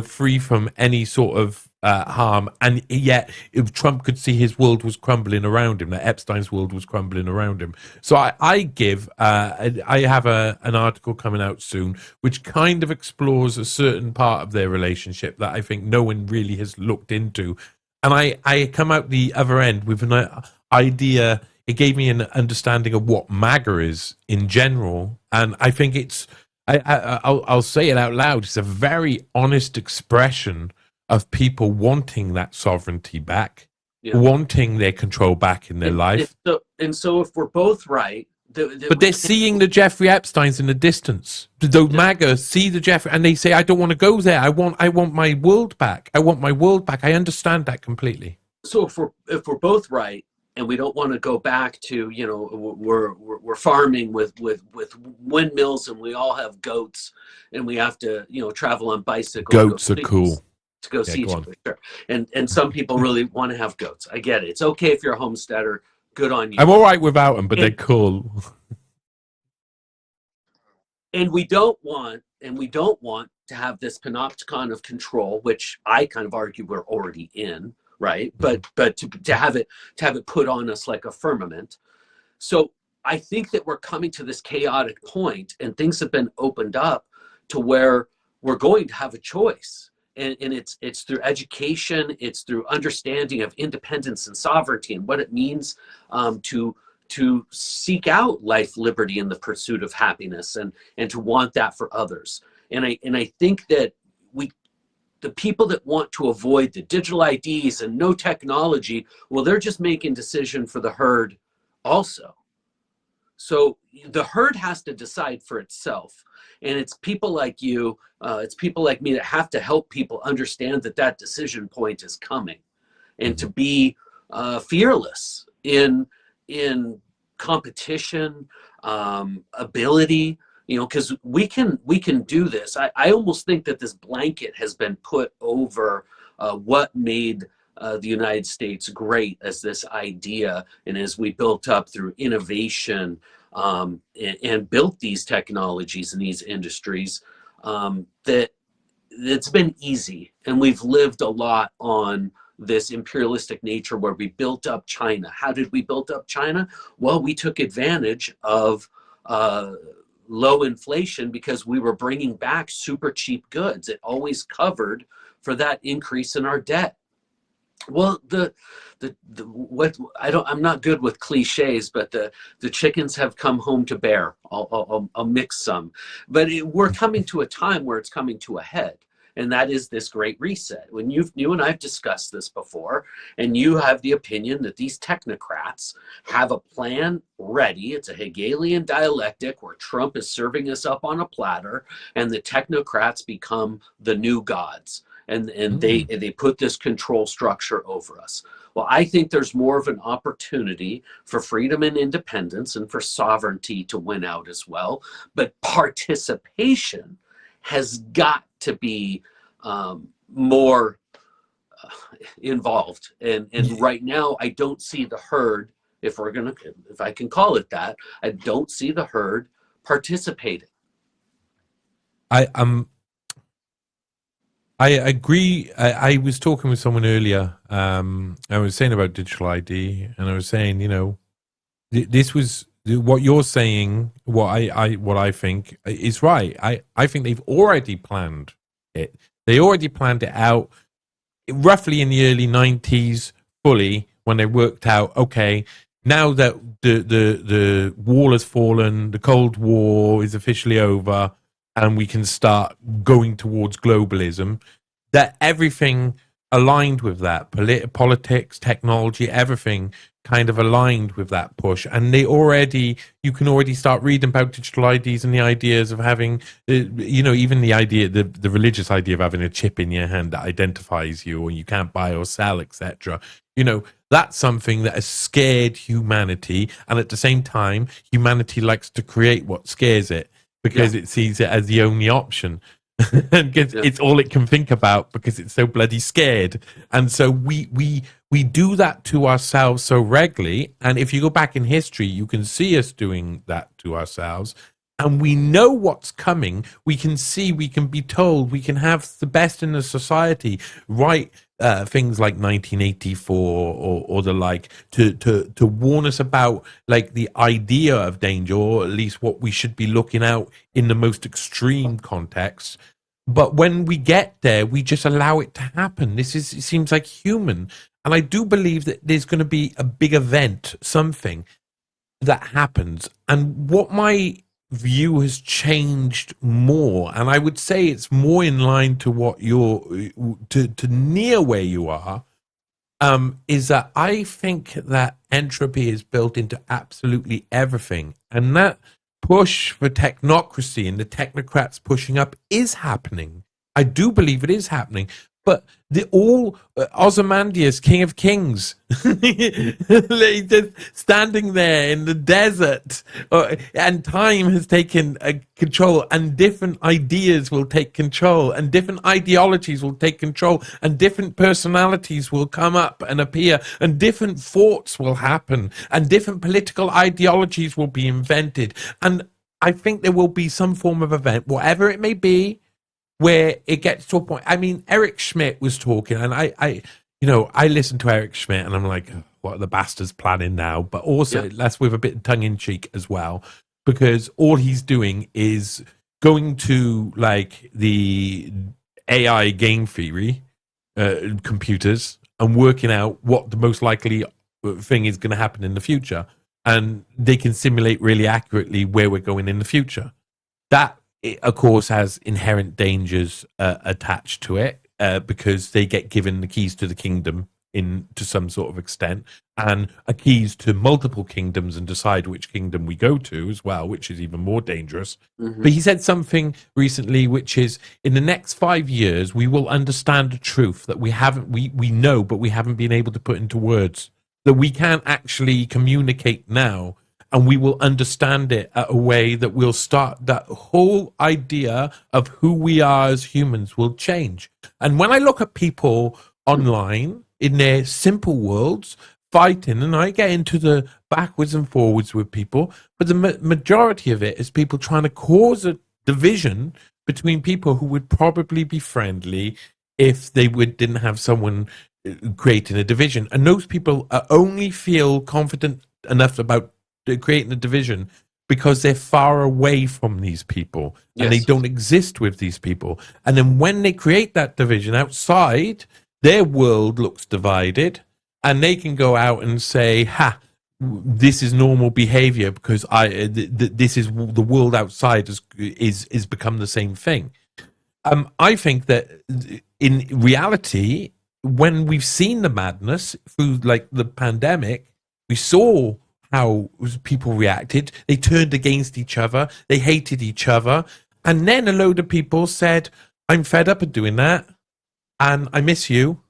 free from any sort of harm, and yet if Trump could see his world was crumbling around him, that Epstein's world was crumbling around him. So I have an article coming out soon which kind of explores a certain part of their relationship that I think no one really has looked into, and I come out the other end with an idea. It gave me an understanding of what MAGA is in general, and I think I'll say it out loud, it's a very honest expression of people wanting that sovereignty back, wanting their control back in their life. So if we're both right, but they're seeing the Jeffrey Epsteins in the distance. The MAGA see the Jeffrey, and they say, "I don't want to go there. I want my world back. I want my world back." I understand that completely. So if we're both right, and we don't want to go back to we're farming with windmills, and we all have goats, and we have to travel on bicycles. Goats are cool. To go see each other, sure. And some people really want to have goats. I get it. It's okay if you're a homesteader. Good on you. I'm all right without them, but they're cool. And we don't want to have this panopticon of control, which I kind of argue we're already in, right? But to have it put on us like a firmament. So I think that we're coming to this chaotic point, and things have been opened up to where we're going to have a choice. And it's through education, it's through understanding of independence and sovereignty and what it means to seek out life, liberty, and the pursuit of happiness, and to want that for others. And I think that the people that want to avoid the digital IDs and no technology, well, they're just making decision for the herd also. So the herd has to decide for itself. And it's people like you, it's people like me that have to help people understand that decision point is coming, and to be fearless in competition, ability, because we can do this. I almost think that this blanket has been put over what made the United States great as this idea, and as we built up through innovation, and built these technologies and these industries, that it's been easy, and we've lived a lot on this imperialistic nature where we built up China. How did we build up China? Well, we took advantage of low inflation because we were bringing back super cheap goods. It always covered for that increase in our debt. Well, I'm not good with cliches, but the chickens have come home to bear. I'll mix some, but we're coming to a time where it's coming to a head, and that is this great reset. When you and I've discussed this before, and you have the opinion that these technocrats have a plan ready. It's a Hegelian dialectic where Trump is serving us up on a platter, and the technocrats become the new gods. And they put this control structure over us. Well, I think there's more of an opportunity for freedom and independence and for sovereignty to win out as well. But participation has got to be more involved. And right now, I don't see the herd, if I can call it that, I don't see the herd participating. I agree. I was talking with someone earlier. I was saying about digital ID, and I was saying, this was what you're saying. What I think is right. I think they've already planned it. They already planned it out, roughly in the early 90s, fully, when they worked out, okay, now that the wall has fallen, the Cold War is officially over, and we can start going towards globalism, that everything aligned with that. Politics, technology, everything kind of aligned with that push. And you can already start reading about digital IDs and the ideas of having, even the idea, the religious idea of having a chip in your hand that identifies you, or you can't buy or sell, etc. That's something that has scared humanity. And at the same time, humanity likes to create what scares it, because it sees it as the only option. And it's all it can think about because it's so bloody scared. And so we do that to ourselves so regularly. And if you go back in history, you can see us doing that to ourselves. And we know what's coming. We can see, we can be told, we can have the best in the society write things like 1984 or the like to warn us about like the idea of danger, or at least what we should be looking out in the most extreme context. But when we get there, we just allow it to happen. It seems like human. And I do believe that there's going to be a big event, something that happens. And what my view has changed more, and I would say it's more in line to what to near where you are, is that I think that entropy is built into absolutely everything, and that push for technocracy and the technocrats pushing up is happening. I do believe it is happening. But Ozymandias, King of Kings, just standing there in the desert, and time has taken control, and different ideas will take control, and different ideologies will take control, and different personalities will come up and appear, and different thoughts will happen, and different political ideologies will be invented. And I think there will be some form of event, whatever it may be, where it gets to a point. I mean, Eric Schmidt was talking, and I listen to Eric Schmidt, and I'm like, what are the bastards planning now? But also, that's with a bit of tongue in cheek as well, because all he's doing is going to like the AI game theory computers and working out what the most likely thing is going to happen in the future, and they can simulate really accurately where we're going in the future. That, it, of course, has inherent dangers attached to it, because they get given the keys to the kingdom to some sort of extent, and keys to multiple kingdoms, and decide which kingdom we go to as well, which is even more dangerous. Mm-hmm. But he said something recently, which is, in the next 5 years, we will understand a truth that we know, but we haven't been able to put into words. that we can actually communicate now, and we will understand it at a way that will start, that whole idea of who we are as humans will change. And when I look at people online in their simple worlds fighting, and I get into the backwards and forwards with people, but the majority of it is people trying to cause a division between people who would probably be friendly if they didn't have someone creating a division. And those people only feel confident enough about creating a division because they're far away from these people, and they don't exist with these people. And then when they create that division outside, their world looks divided, and they can go out and say, ha, this is normal behavior because this is the world outside is become the same thing. I think that in reality, when we've seen the madness through like the pandemic, we saw how people reacted. They turned against each other. They hated each other. And then a load of people said, I'm fed up of doing that. And I miss you.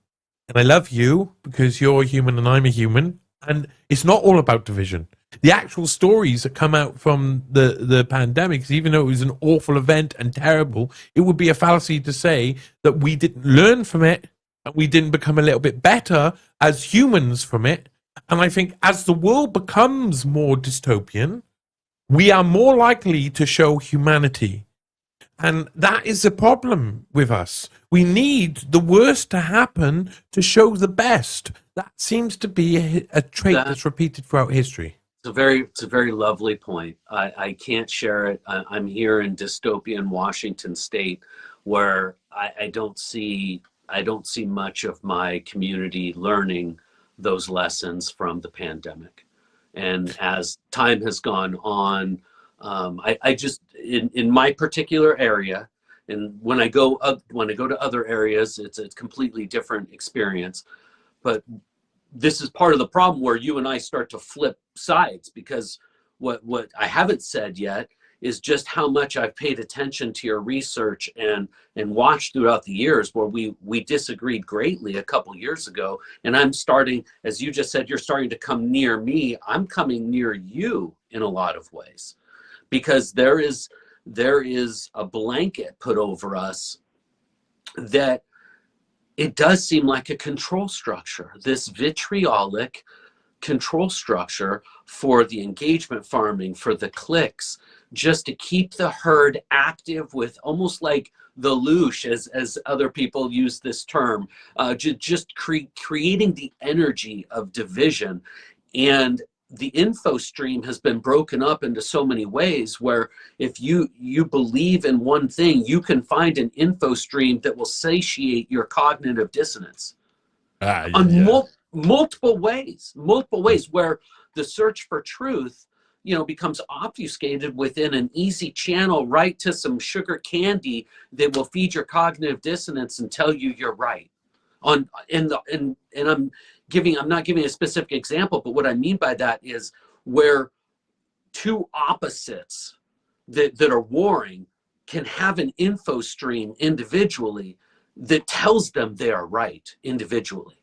And I love you because you're a human and I'm a human. And it's not all about division. The actual stories that come out from the pandemic, even though it was an awful event and terrible, it would be a fallacy to say that we didn't learn from it and we didn't become a little bit better as humans from it. And I think as the world becomes more dystopian, we are more likely to show humanity. And that is the problem with us. We need the worst to happen to show the best. That seems to be a trait that's repeated throughout history. It's a very lovely point. I can't share it. I'm here in dystopian Washington State, where I don't see much of my community learning those lessons from the pandemic. And as time has gone on, I just in my particular area, and when I go to other areas, it's a completely different experience. But this is part of the problem where you and I start to flip sides, because what I haven't said yet is just how much I've paid attention to your research and watched throughout the years, where we disagreed greatly a couple years ago. And I'm starting, as you just said, you're starting to come near me. I'm coming near you in a lot of ways, because there is a blanket put over us that it does seem like a control structure, this vitriolic control structure for the engagement farming, for the clicks, just to keep the herd active, with almost like the loosh, as other people use this term, creating the energy of division. And the info stream has been broken up into so many ways, where if you believe in one thing, you can find an info stream that will satiate your cognitive dissonance multiple ways, where the search for truth, becomes obfuscated within an easy channel right to some sugar candy that will feed your cognitive dissonance and tell you you're right. I'm not giving a specific example, but what I mean by that is where two opposites that are warring can have an info stream individually that tells them they are right individually.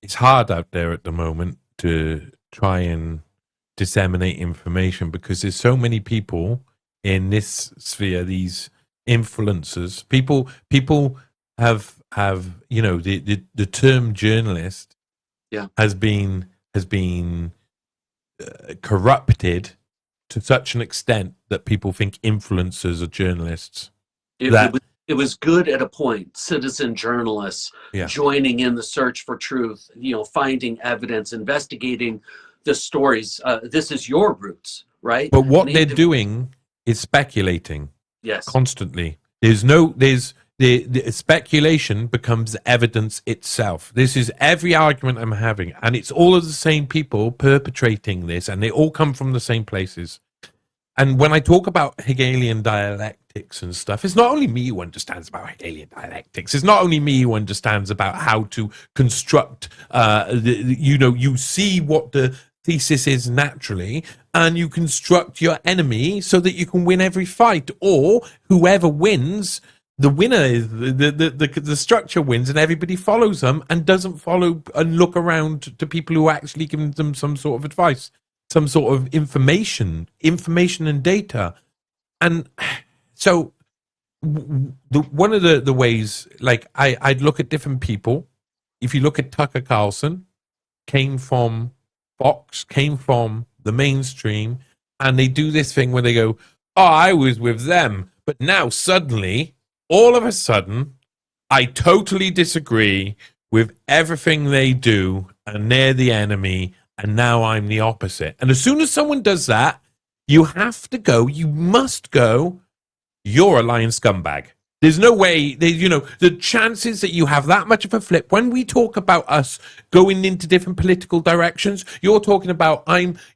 It's hard out there at the moment to try and disseminate information, because there's so many people in this sphere, these influencers. People have the term journalist has been corrupted to such an extent that people think influencers are journalists. It was good at a point, citizen journalists joining in the search for truth, finding evidence, investigating the stories. This is your roots, right? But what they're doing is speculating. Yes. Constantly. The speculation becomes evidence itself. This is every argument I'm having, and it's all of the same people perpetrating this, and they all come from the same places. And when I talk about Hegelian dialectics and stuff, it's not only me who understands about Hegelian dialectics. It's not only me who understands about how to construct, you see what the thesis is naturally, and you construct your enemy so that you can win every fight, or whoever wins the winner is the structure wins, and everybody follows them and doesn't follow and look around to people who are actually giving them some sort of advice, some sort of information and data. And so one of the ways, like I'd look at different people. If you look at Tucker Carlson, came from Fox, came from the mainstream, and they do this thing where they go, oh, I was with them, but now suddenly, all of a sudden, I totally disagree with everything they do, and they're the enemy, and now I'm the opposite. And as soon as someone does that, you must go, you're a lying scumbag. There's no way, the chances that you have that much of a flip. When we talk about us going into different political directions, you're talking about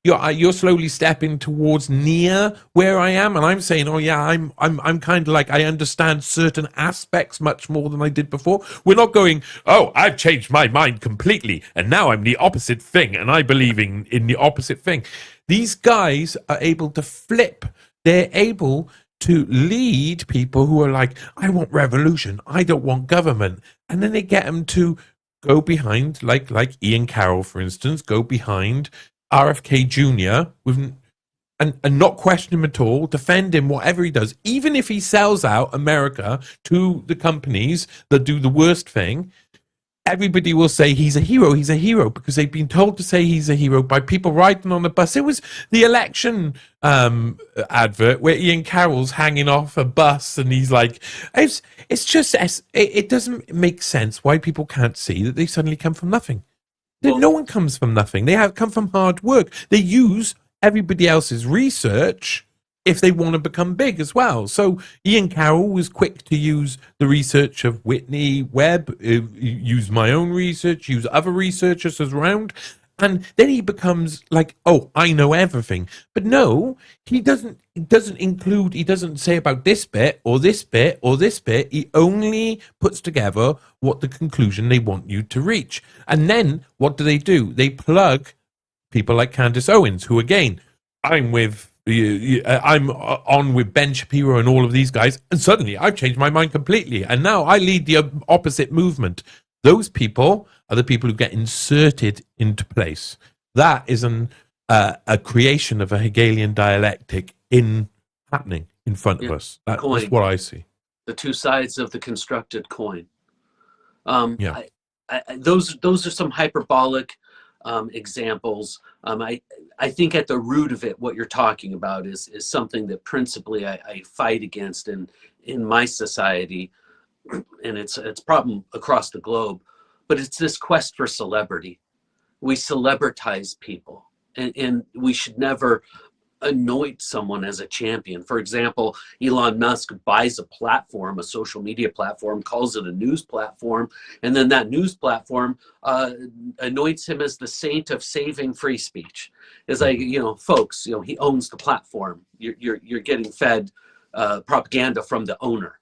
you're slowly stepping towards near where I am, and I'm saying, oh yeah, I'm kind of like, I understand certain aspects much more than I did before. We're not going, oh, I've changed my mind completely, and now I'm the opposite thing, and I believe in the opposite thing. These guys are able to flip. They're able to lead people who are like, I want revolution, I don't want government. And then they get them to go behind, like Ian Carroll, for instance, go behind RFK Jr. and not question him at all, defend him, whatever he does. Even if he sells out America to the companies that do the worst thing, everybody will say he's a hero, because they've been told to say he's a hero by people riding on the bus. It was the election advert where Ian Carroll's hanging off a bus, and he's like, it's just, it doesn't make sense why people can't see that they suddenly come from nothing. No one comes from nothing. They have come from hard work. They use everybody else's research if they want to become big as well. So Ian Carroll was quick to use the research of Whitney Webb, use my own research, use other researchers around, and then he becomes like, oh, I know everything. But no, he doesn't include, he doesn't say about this bit or this bit or this bit. He only puts together what the conclusion they want you to reach. And then what do? They plug people like Candace Owens, who again, I'm on with Ben Shapiro and all of these guys, and suddenly I've changed my mind completely, and now I lead the opposite movement. Those people are the people who get inserted into place. That is a creation of a Hegelian dialectic happening in front of us. That's what I see. The two sides of the constructed coin. Those are some hyperbolic examples. I think at the root of it, what you're talking about is something that principally I fight against in my society, and it's a problem across the globe. But it's this quest for celebrity. We celebritize people, and we should never anoint someone as a champion. For example, Elon Musk buys a platform, a social media platform, calls it a news platform, and then that news platform anoints him as the saint of saving free speech. It's like, folks, he owns the platform. You're getting fed propaganda from the owner.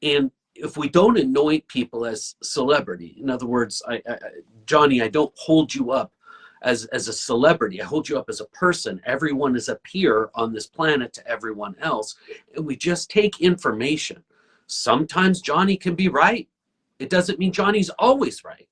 And if we don't anoint people as celebrity, in other words, Johnny, I don't hold you up as a celebrity. I hold you up as a person. Everyone is a peer on this planet to everyone else. And we just take information. Sometimes Johnny can be right. It doesn't mean Johnny's always right.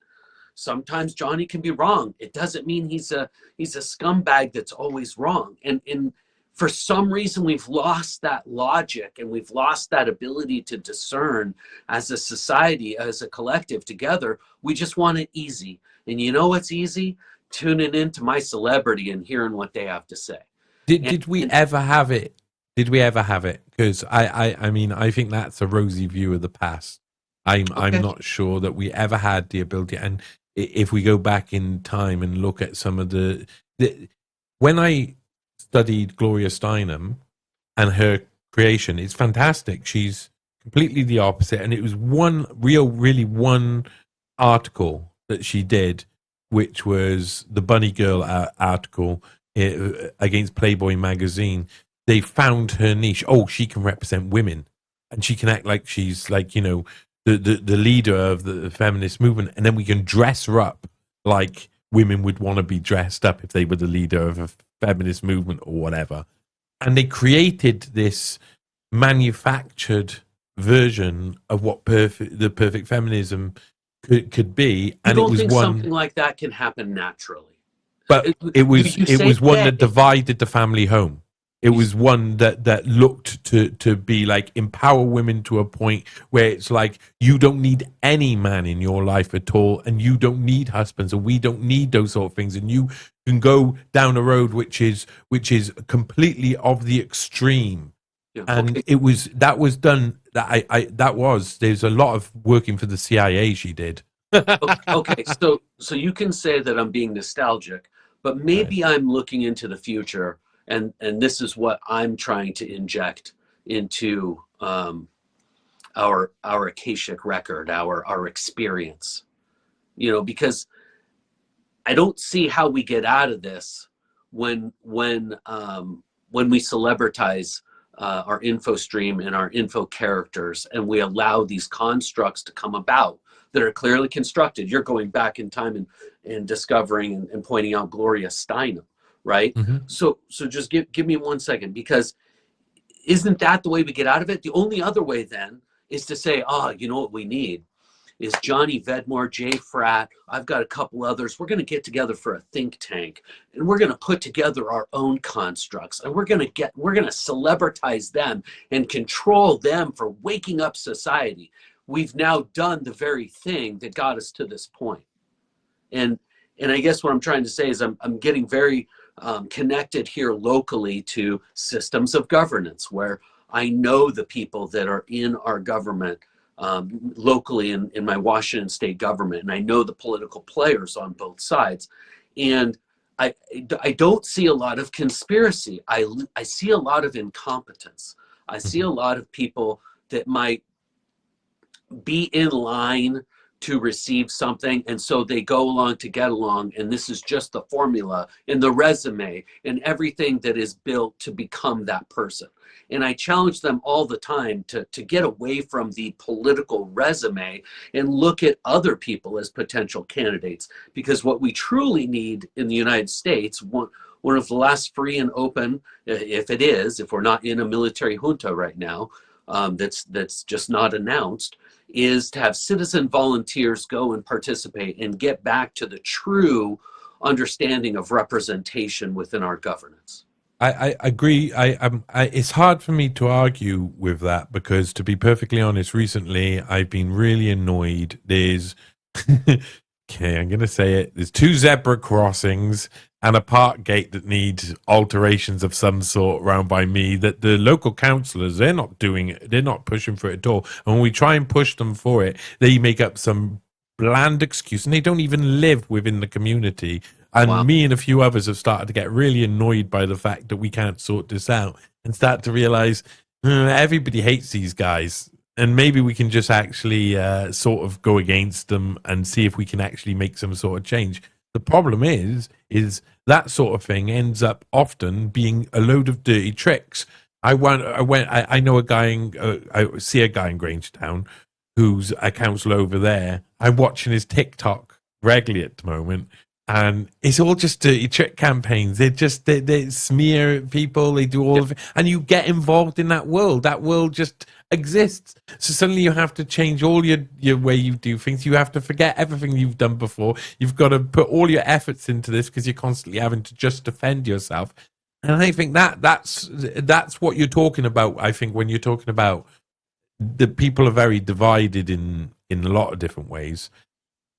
Sometimes Johnny can be wrong. It doesn't mean he's a scumbag that's always wrong. And for some reason, we've lost that logic, and we've lost that ability to discern as a society, as a collective together. We just want it easy. And you know what's easy? Tuning into my celebrity and hearing what they have to say. Did we ever have it? Did we ever have it? Because I mean, I think that's a rosy view of the past. I'm not sure that we ever had the ability. And if we go back in time and look at some of the when I studied Gloria Steinem and her creation, it's fantastic. She's completely the opposite. And it was one article that she did, which was the Bunny Girl article against Playboy magazine. They found her niche. Oh, she can represent women, and she can act like she's like, the leader of the feminist movement, and then we can dress her up like women would want to be dressed up if they were the leader of a feminist movement or whatever. And they created this manufactured version of what the perfect feminism could be, You and it don't was think one. something like that can happen naturally? But You it say was one gay. that divided the family home. It was one that looked to be like empower women to a point where it's like you don't need any man in your life at all, and you don't need husbands, and we don't need those sort of things, and you can go down a road which is completely of the extreme. Yeah, And okay. it was done there's a lot of working for the CIA she did. Okay, so you can say that I'm being nostalgic, but Right. maybe I'm looking into the future, and this is what I'm trying to inject into our Akashic record, our experience. Because I don't see how we get out of this when we celebritize our info stream and our info characters, and we allow these constructs to come about that are clearly constructed. You're going back in time and discovering and pointing out Gloria Steinem, right? Mm-hmm. So just give me 1 second, because isn't that the way we get out of it? The only other way then is to say, you know what we need is Johnny Vedmore, Jay Fratt. I've got a couple others. We're going to get together for a think tank, and we're going to put together our own constructs, and we're going to celebritize them and control them for waking up society. We've now done the very thing that got us to this point. And I guess what I'm trying to say is I'm getting very connected here locally to systems of governance, where I know the people that are in our government locally in my Washington state government, and I know the political players on both sides. And I don't see a lot of conspiracy. I see a lot of incompetence. I see a lot of people that might be in line to receive something, and so they go along to get along, and this is just the formula and the resume and everything that is built to become that person. And I challenge them all the time to get away from the political resume and look at other people as potential candidates, because what we truly need in the United States, one of the last free and open, if we're not in a military junta right now, that's just not announced, is to have citizen volunteers go and participate and get back to the true understanding of representation within our governance. I agree. It's hard for me to argue with that because, to be perfectly honest, recently I've been really annoyed. There's, okay, I'm going to say it. There's 2 zebra crossings and a park gate that needs alterations of some sort around by me, that the local councillors, they're not doing it. They're not pushing for it at all. And when we try and push them for it, they make up some bland excuse, and they don't even live within the community. And Wow. Me and a few others have started to get really annoyed by the fact that we can't sort this out, and start to realize everybody hates these guys. And maybe we can just actually sort of go against them and see if we can actually make some sort of change. The problem is that sort of thing ends up often being a load of dirty tricks. I know a guy I see a guy in Grangetown who's a councillor over there. I'm watching his TikTok regularly at the moment, and it's all just dirty trick campaigns. They smear people. They do all of it, and you get involved in that world. That world just exists. So suddenly you have to change all your way you do things. You have to forget everything you've done before. You've got to put all your efforts into this because you're constantly having to just defend yourself. And I think that's what you're talking about. I think when you're talking about the people are very divided in a lot of different ways.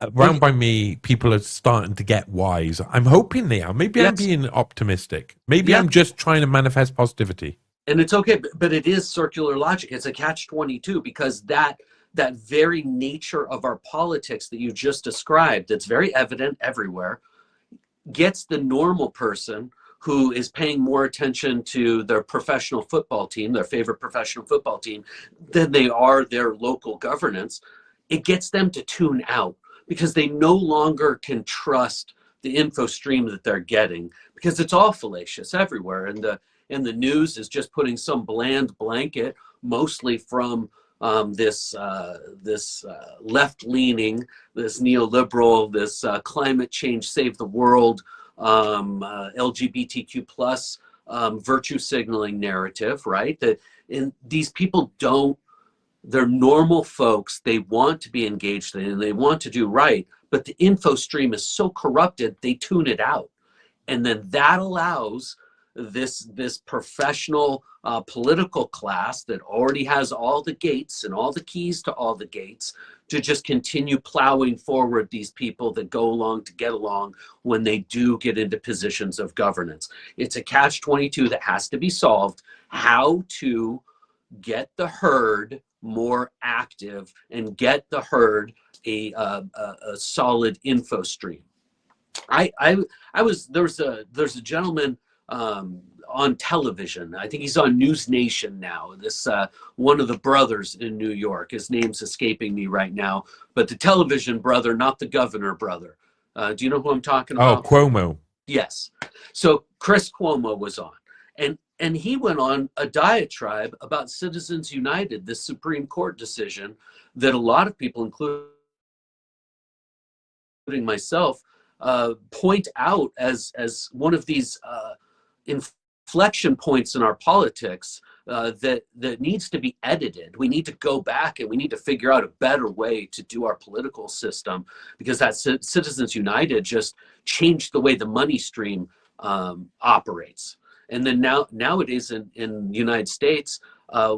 Around by me, people are starting to get wise. I'm hoping they are. Maybe I'm being optimistic. Maybe I'm just trying to manifest positivity. And it's okay, but it is circular logic. It's a catch-22, because that very nature of our politics that you just described, that's very evident everywhere, gets the normal person who is paying more attention to their professional football team, their favorite professional football team, than they are their local governance. It gets them to tune out, because they no longer can trust the info stream that they're getting, because it's all fallacious everywhere. And the news is just putting some bland blanket, mostly from this left-leaning, this neoliberal, this climate change, save the world, LGBTQ plus virtue signaling narrative, right? And these people don't They're normal folks. They want to be engaged and they want to do right, but the info stream is so corrupted, they tune it out. And then that allows this professional political class that already has all the gates and all the keys to all the gates to just continue plowing forward these people that go along to get along when they do get into positions of governance. It's a catch-22 that has to be solved. How to get the herd more active and get the herd a solid info stream. There's a gentleman on television. I think he's on News Nation now. This one of the brothers in New York. His name's escaping me right now, but the television brother, not the governor brother. Do you know who I'm talking about? Oh, Cuomo. Yes. So Chris Cuomo was on, and he went on a diatribe about Citizens United, this Supreme Court decision that a lot of people, including myself, point out as one of these inflection points in our politics that needs to be edited. We need to go back and we need to figure out a better way to do our political system, because that Citizens United just changed the way the money stream operates. And then nowadays in the United States,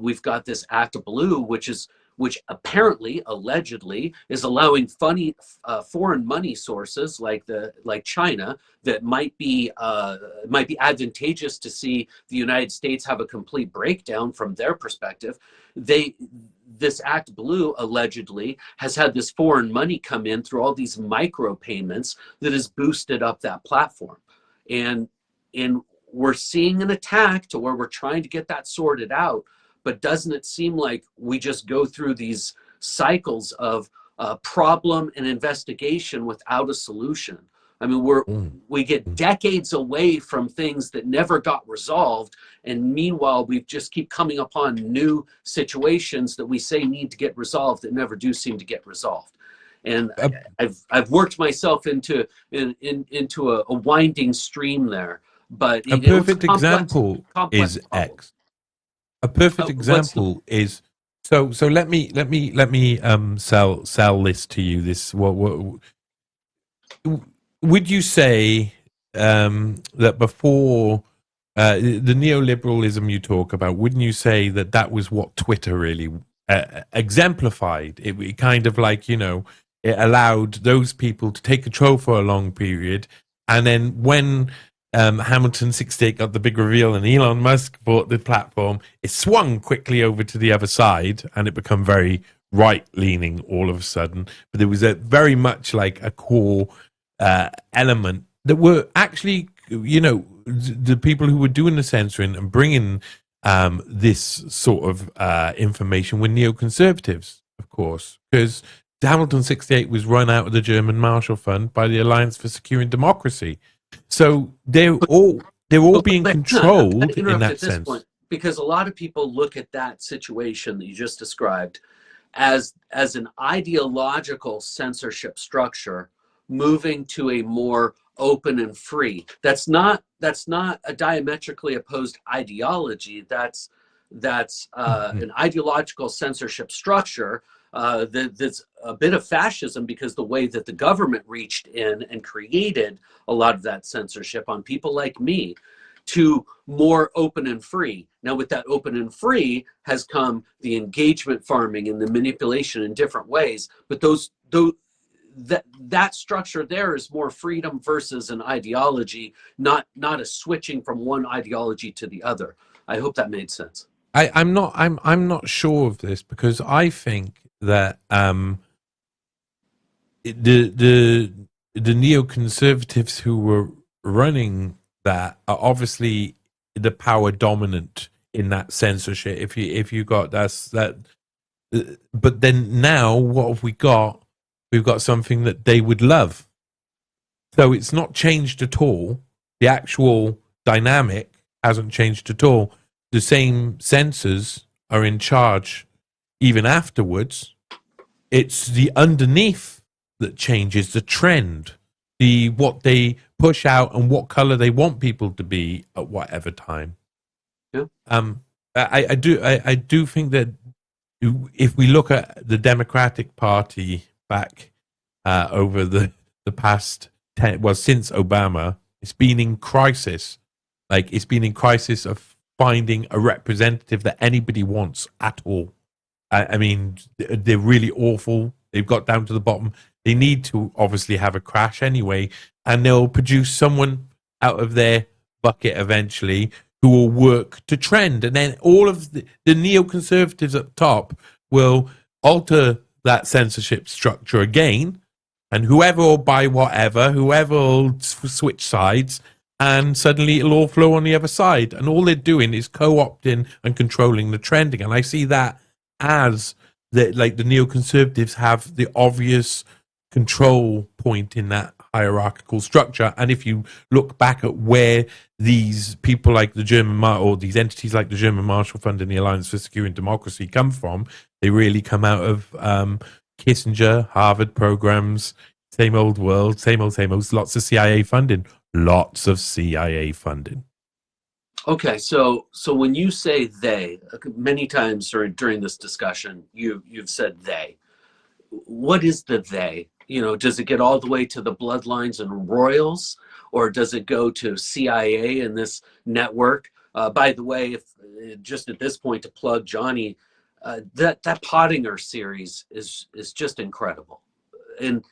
we've got this Act of Blue, which apparently, allegedly, is allowing foreign money sources like China that might be advantageous to see the United States have a complete breakdown from their perspective. This Act Blue allegedly has had this foreign money come in through all these micro payments that has boosted up that platform, and we're seeing an attack to where we're trying to get that sorted out. But doesn't it seem like we just go through these cycles of problem and investigation without a solution? I mean, we get decades away from things that never got resolved, and meanwhile we just keep coming upon new situations that we say need to get resolved that never do seem to get resolved. And I've worked myself into a winding stream there. But a perfect example is X. A perfect example is so. Let me sell this to you. This what would you say that before the neoliberalism you talk about? Wouldn't you say that was what Twitter really exemplified? It kind of like, you know, it allowed those people to take control for a long period, and then when Hamilton 68 got the big reveal and Elon Musk bought the platform, it swung quickly over to the other side and it became very right-leaning all of a sudden. But there was a very much like a core element that were actually, you know, the people who were doing the censoring and bringing this sort of information were neoconservatives, of course, because Hamilton 68 was run out of the German Marshall Fund by the Alliance for Securing Democracy. So they're all being controlled in that sense. Point, because a lot of people look at that situation that you just described as an ideological censorship structure moving to a more open and free. That's not a diametrically opposed ideology. That's an ideological censorship structure that's a bit of fascism, because the way that the government reached in and created a lot of that censorship on people like me to more open and free. Now, with that open and free has come the engagement farming and the manipulation in different ways. But that structure there is more freedom versus an ideology, not a switching from one ideology to the other. I hope that made sense. I'm not sure of this, because I think that the neoconservatives who were running that are obviously the power dominant in that censorship. If you got that, but then now what have we got? We've got something that they would love. So it's not changed at all. The actual dynamic hasn't changed at all. The same censors are in charge even afterwards. It's the underneath that changes the trend, what they push out and what color they want people to be at whatever time. Yeah. I do think that if we look at the Democratic Party back over the past since Obama, it's been in crisis. Like, it's been in crisis of finding a representative that anybody wants at all. I mean, they're really awful. They've got down to the bottom. They need to obviously have a crash anyway, and they'll produce someone out of their bucket eventually who will work to trend. And then all of the neoconservatives up top will alter that censorship structure again, and whoever will buy whatever, whoever will switch sides, and suddenly it'll all flow on the other side. And all they're doing is co-opting and controlling the trending. And I see that as the neoconservatives have the obvious control point in that hierarchical structure. And if you look back at where these people like the or these entities like the German Marshall Fund and the Alliance for Security and Democracy come from, they really come out of Kissinger, Harvard programs, same old world, same old, lots of CIA funding. Lots of CIA funding. Okay, so when you say they, many times during this discussion, you've said they. What is the they? You know, does it get all the way to the bloodlines and royals, or does it go to CIA and this network? By the way, if just at this point to plug Johnny, that Pottinger series is just incredible, and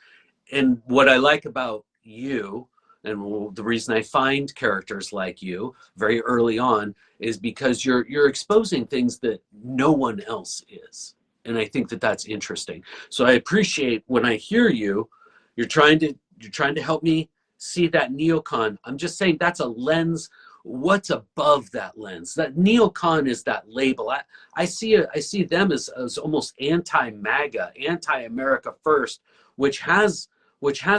what I like about you, and the reason I find characters like you very early on, is because you're exposing things that no one else is. And I think that that's interesting. So I appreciate when I hear you're trying to help me see that neocon. I'm just saying that's a lens. What's above that lens? That neocon is that label. I see them as almost anti-MAGA, anti-America First, which has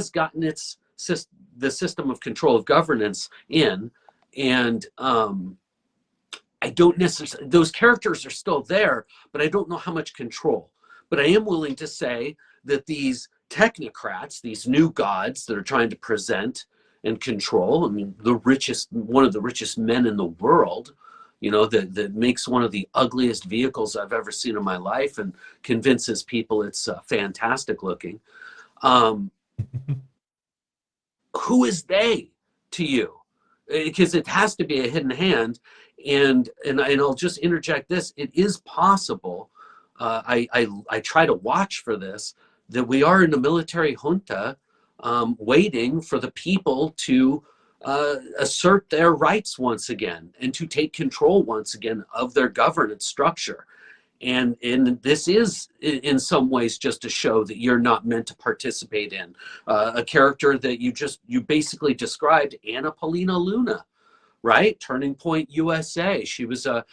gotten the system of control of governance in, and I don't necessarily, those characters are still there, but I don't know how much control. But I am willing to say that these technocrats, these new gods that are trying to present and control, I mean, one of the richest men in the world, you know, that makes one of the ugliest vehicles I've ever seen in my life and convinces people it's fantastic looking. Who is they to you? Because it has to be a hidden hand. And I'll just interject this. It is possible, I try to watch for this, that we are in a military junta waiting for the people to assert their rights once again and to take control once again of their governance structure. And this is, in some ways, just a show that you're not meant to participate in. A character that you basically described, Anna Paulina Luna, right? Turning Point USA. She was a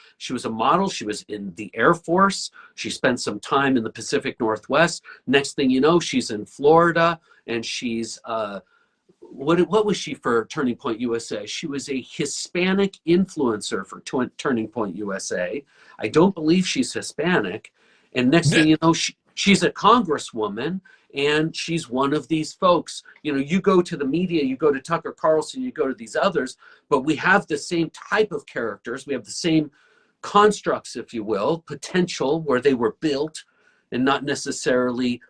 model. She was in the Air Force. She spent some time in the Pacific Northwest. Next thing you know, she's in Florida, and she's what was she for Turning Point USA? She was a Hispanic influencer for Turning Point USA. I don't believe she's Hispanic. And next thing you know, she's a congresswoman, and she's one of these folks. You know, you go to the media, you go to Tucker Carlson, you go to these others, but we have the same type of characters. We have the same constructs, if you will, potential where they were built and not necessarily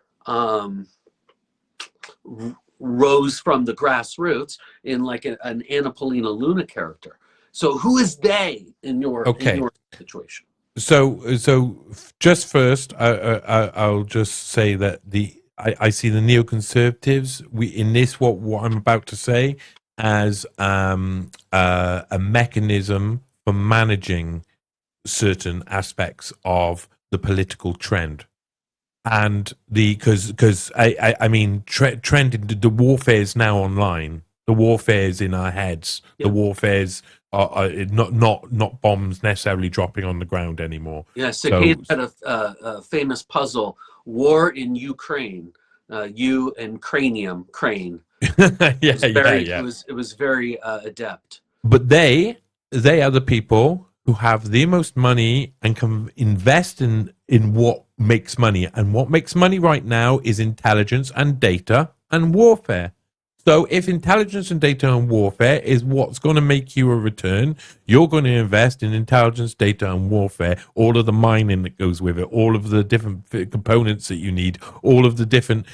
rose from the grassroots in like an Anna Paulina Luna character. So who is they in your situation? So just first, I'll just say that I see the neoconservatives what I'm about to say as a mechanism for managing certain aspects of the political trend. And because I mean, trend, the warfare is now online. The warfare is in our heads. Yep. The warfares are not bombs necessarily dropping on the ground anymore. Yeah, Cicada had a famous puzzle, War in Ukraine, U and cranium, crane. It was very adept. But they are the people who have the most money and can invest in what makes money. And what makes money right now is intelligence and data and warfare. So if intelligence and data and warfare is what's going to make you a return, you're going to invest in intelligence, data and warfare, all of the mining that goes with it, all of the different components that you need, all of the different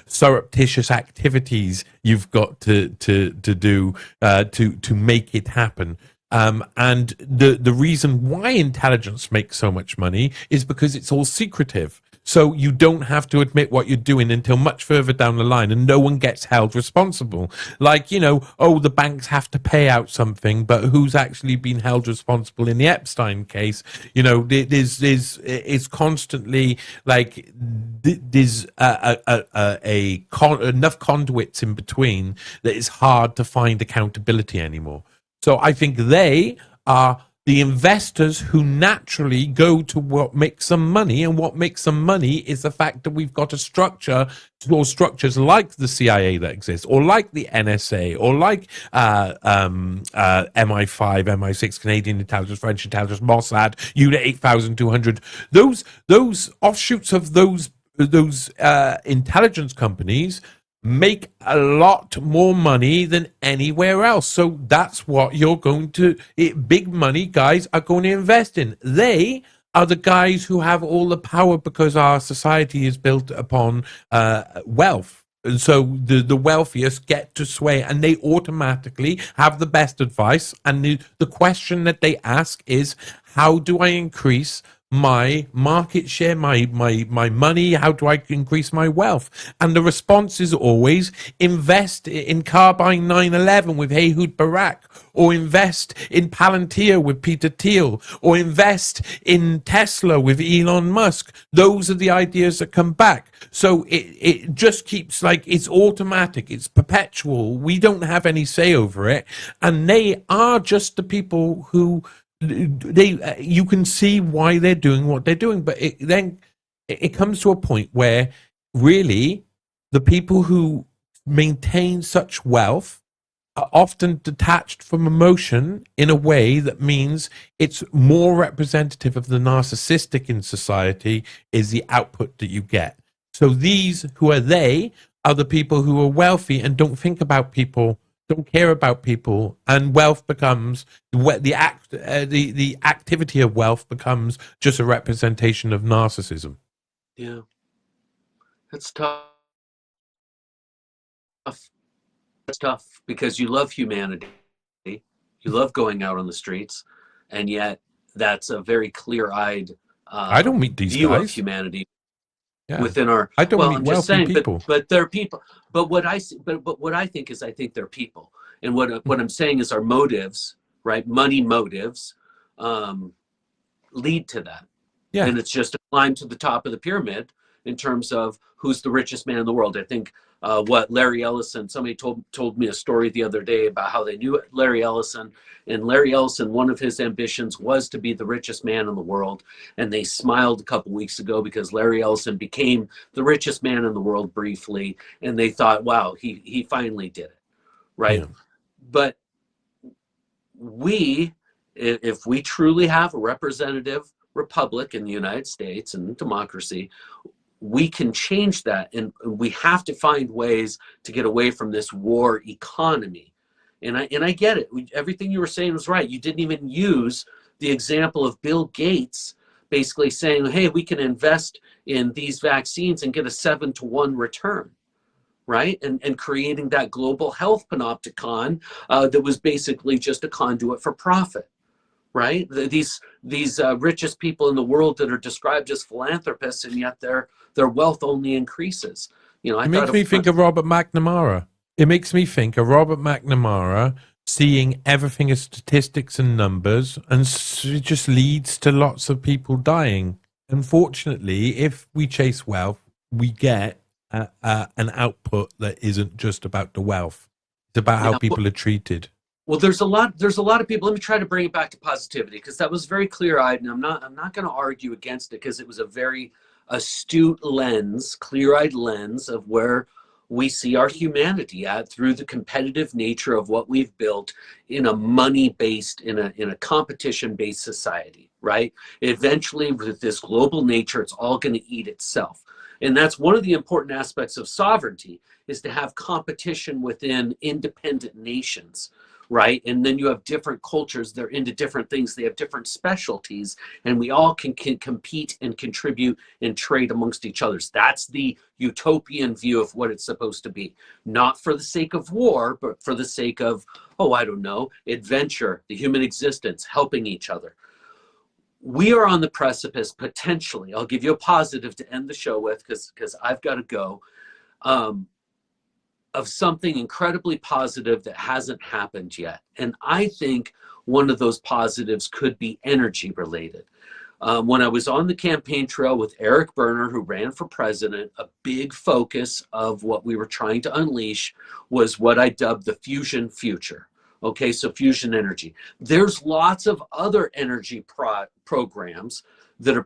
surreptitious activities you've got to do to make it happen. And the reason why intelligence makes so much money is because it's all secretive. So you don't have to admit what you're doing until much further down the line, and no one gets held responsible. Like, you know, oh, the banks have to pay out something, but who's actually been held responsible in the Epstein case? You know, it's constantly like there's enough conduits in between that it's hard to find accountability anymore. So I think they are the investors who naturally go to what makes them money, and what makes them money is the fact that we've got a structure or structures like the CIA that exists, or like the NSA, or like MI5, MI6, Canadian intelligence, French intelligence, Mossad, Unit 8200. Those offshoots of those intelligence companies make a lot more money than anywhere else. So that's what you're going to, big money guys are going to invest in. They are the guys who have all the power because our society is built upon wealth. And so the wealthiest get to sway, and they automatically have the best advice. And the question that they ask is, how do I increase my market share, my money? How do I increase my wealth? And the response is always invest in Carbine 911 with Ehud Barak, or invest in Palantir with Peter Thiel, or invest in Tesla with Elon Musk. Those are the ideas that come back. So it just keeps, like, it's automatic, it's perpetual. We don't have any say over it, and they are just the people who you can see why they're doing what they're doing. But then it comes to a point where really the people who maintain such wealth are often detached from emotion in a way that means it's more representative of the narcissistic in society is the output that you get. So these who are the people who are wealthy and don't think about people, don't care about people, and wealth becomes the activity of wealth becomes just a representation of narcissism. Yeah, that's tough. That's tough because you love humanity, you love going out on the streets, and yet that's a very clear-eyed I don't meet these view guys of humanity. Yeah. Within our, I don't meet I'm wealthy just saying, people. but they're people. But what I see, but what I think is, I think they're people, and what I'm saying is our motives, right? Money motives, lead to that. Yeah. And it's just a climb to the top of the pyramid in terms of who's the richest man in the world. I think what Larry Ellison, somebody told me a story the other day about how they knew Larry Ellison, and Larry Ellison, one of his ambitions was to be the richest man in the world. And they smiled a couple weeks ago because Larry Ellison became the richest man in the world briefly. And they thought, wow, he finally did it. Right. Yeah. But if we truly have a representative republic in the United States and democracy, we can change that, and we have to find ways to get away from this war economy. And I get it. Everything you were saying was right. You didn't even use the example of Bill Gates basically saying, hey, we can invest in these vaccines and get a 7-to-1 return, right? And creating that global health panopticon that was basically just a conduit for profit. Right? These richest people in the world that are described as philanthropists, and yet their wealth only increases. You know, it makes me think of Robert McNamara. It makes me think of Robert McNamara seeing everything as statistics and numbers, and it just leads to lots of people dying. Unfortunately, if we chase wealth, we get an output that isn't just about the wealth. It's about how people are treated. Well, there's a lot of people. Let me try to bring it back to positivity, because that was very clear-eyed, and I'm not going to argue against it, because it was a very astute lens, clear-eyed lens of where we see our humanity at through the competitive nature of what we've built in a money-based, in a competition-based society, right? Eventually, with this global nature, it's all going to eat itself. And that's one of the important aspects of sovereignty, is to have competition within independent nations, right? And then you have different cultures, they're into different things, they have different specialties, and we all can compete and contribute and trade amongst each other. That's the utopian view of what it's supposed to be. Not for the sake of war, but for the sake of, oh, I don't know, adventure, the human existence, helping each other. We are on the precipice, potentially, I'll give you a positive to end the show with, because I've got to go, of something incredibly positive that hasn't happened yet. And I think one of those positives could be energy related. When I was on the campaign trail with Eric Boerner, who ran for president, a big focus of what we were trying to unleash was what I dubbed the fusion future. Okay, so fusion energy. There's lots of other energy programs that are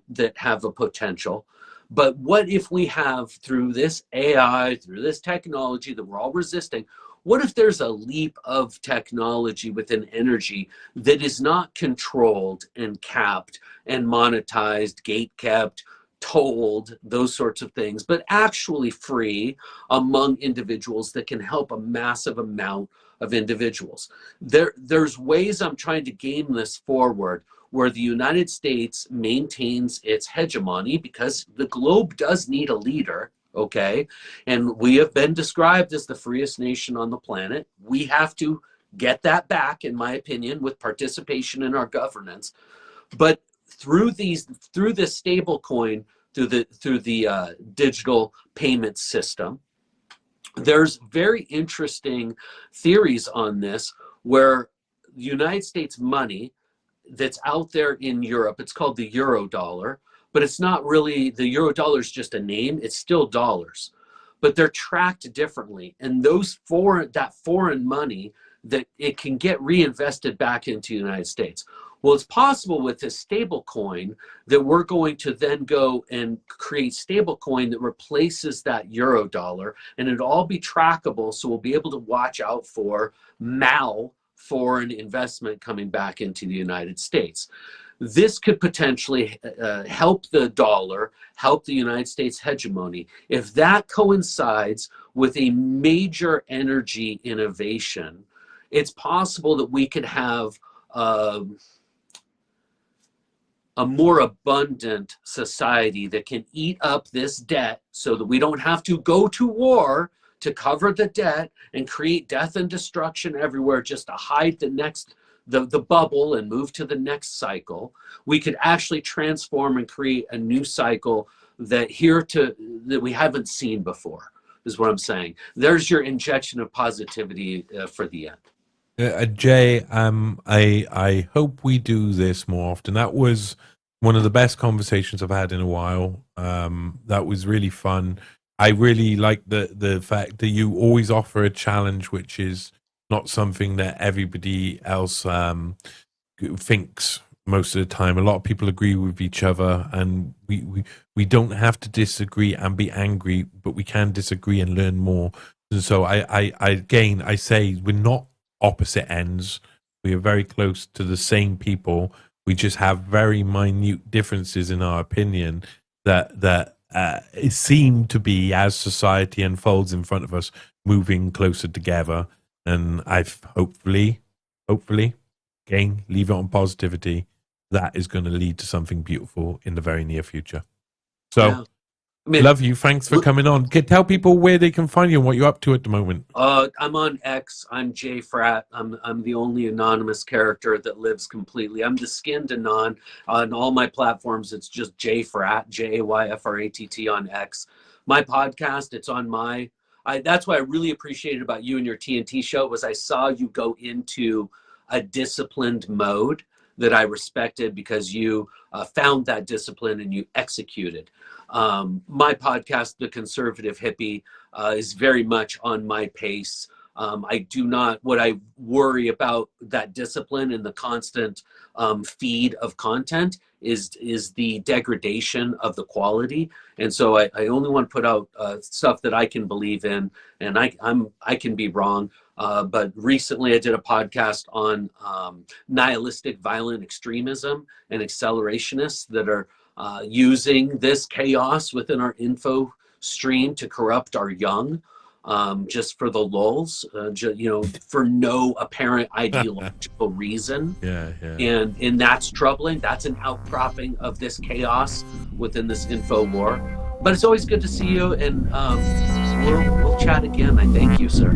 that have a potential. But what if we have, through this AI, through this technology that we're all resisting, what if there's a leap of technology within energy that is not controlled and capped and monetized, gate-kept, told, those sorts of things, but actually free among individuals that can help a massive amount of individuals? There's ways I'm trying to game this forward, where the United States maintains its hegemony, because the globe does need a leader, okay? And we have been described as the freest nation on the planet. We have to get that back, in my opinion, with participation in our governance. But through this stable coin, through the digital payment system, there's very interesting theories on this, where the United States money that's out there in Europe, it's called the euro dollar, but it's not really, the euro dollar is just a name, it's still dollars, but they're tracked differently. And that foreign money, that it can get reinvested back into the United States. Well, it's possible with this stable coin that we're going to then go and create stable coin that replaces that euro dollar, and it'll all be trackable. So we'll be able to watch out for foreign investment coming back into the United States. This could potentially help the dollar, help the United States hegemony. If that coincides with a major energy innovation, it's possible that we could have a more abundant society that can eat up this debt, so that we don't have to go to war to cover the debt and create death and destruction everywhere just to hide the bubble and move to the next cycle. We could actually transform and create a new cycle that we haven't seen before, is what I'm saying. There's your injection of positivity for the end. Jay, I hope we do this more often. That was one of the best conversations I've had in a while. That was really fun. I really like the fact that you always offer a challenge, which is not something that everybody else thinks most of the time. A lot of people agree with each other, and we don't have to disagree and be angry, but we can disagree and learn more. And so I say we're not opposite ends. We are very close to the same people. We just have very minute differences in our opinion that it seemed to be, as society unfolds in front of us, moving closer together. And I've hopefully, again, leave it on positivity, that is going to lead to something beautiful in the very near future. So, yeah. Love you. Thanks for coming on. Tell people where they can find you and what you're up to at the moment. I'm on X. I'm Jay Fratt. I'm the only anonymous character that lives completely. I'm the skinned anon. On all my platforms, it's just Jay Fratt, Jayfratt on X. My podcast, it's on that's what I really appreciated about you and your TNT show, was I saw you go into a disciplined mode that I respected, because you found that discipline and you executed. My podcast, The Conservative Hippie, is very much on my pace. What I worry about that discipline and the constant feed of content is the degradation of the quality. And so I only want to put out stuff that I can believe in, and I can be wrong. But recently I did a podcast on nihilistic violent extremism and accelerationists that are using this chaos within our info stream to corrupt our young, just for the lulz, for no apparent ideological reason. Yeah. And that's troubling. That's an outcropping of this chaos within this info war. But it's always good to see you, and we'll chat again. I thank you, sir.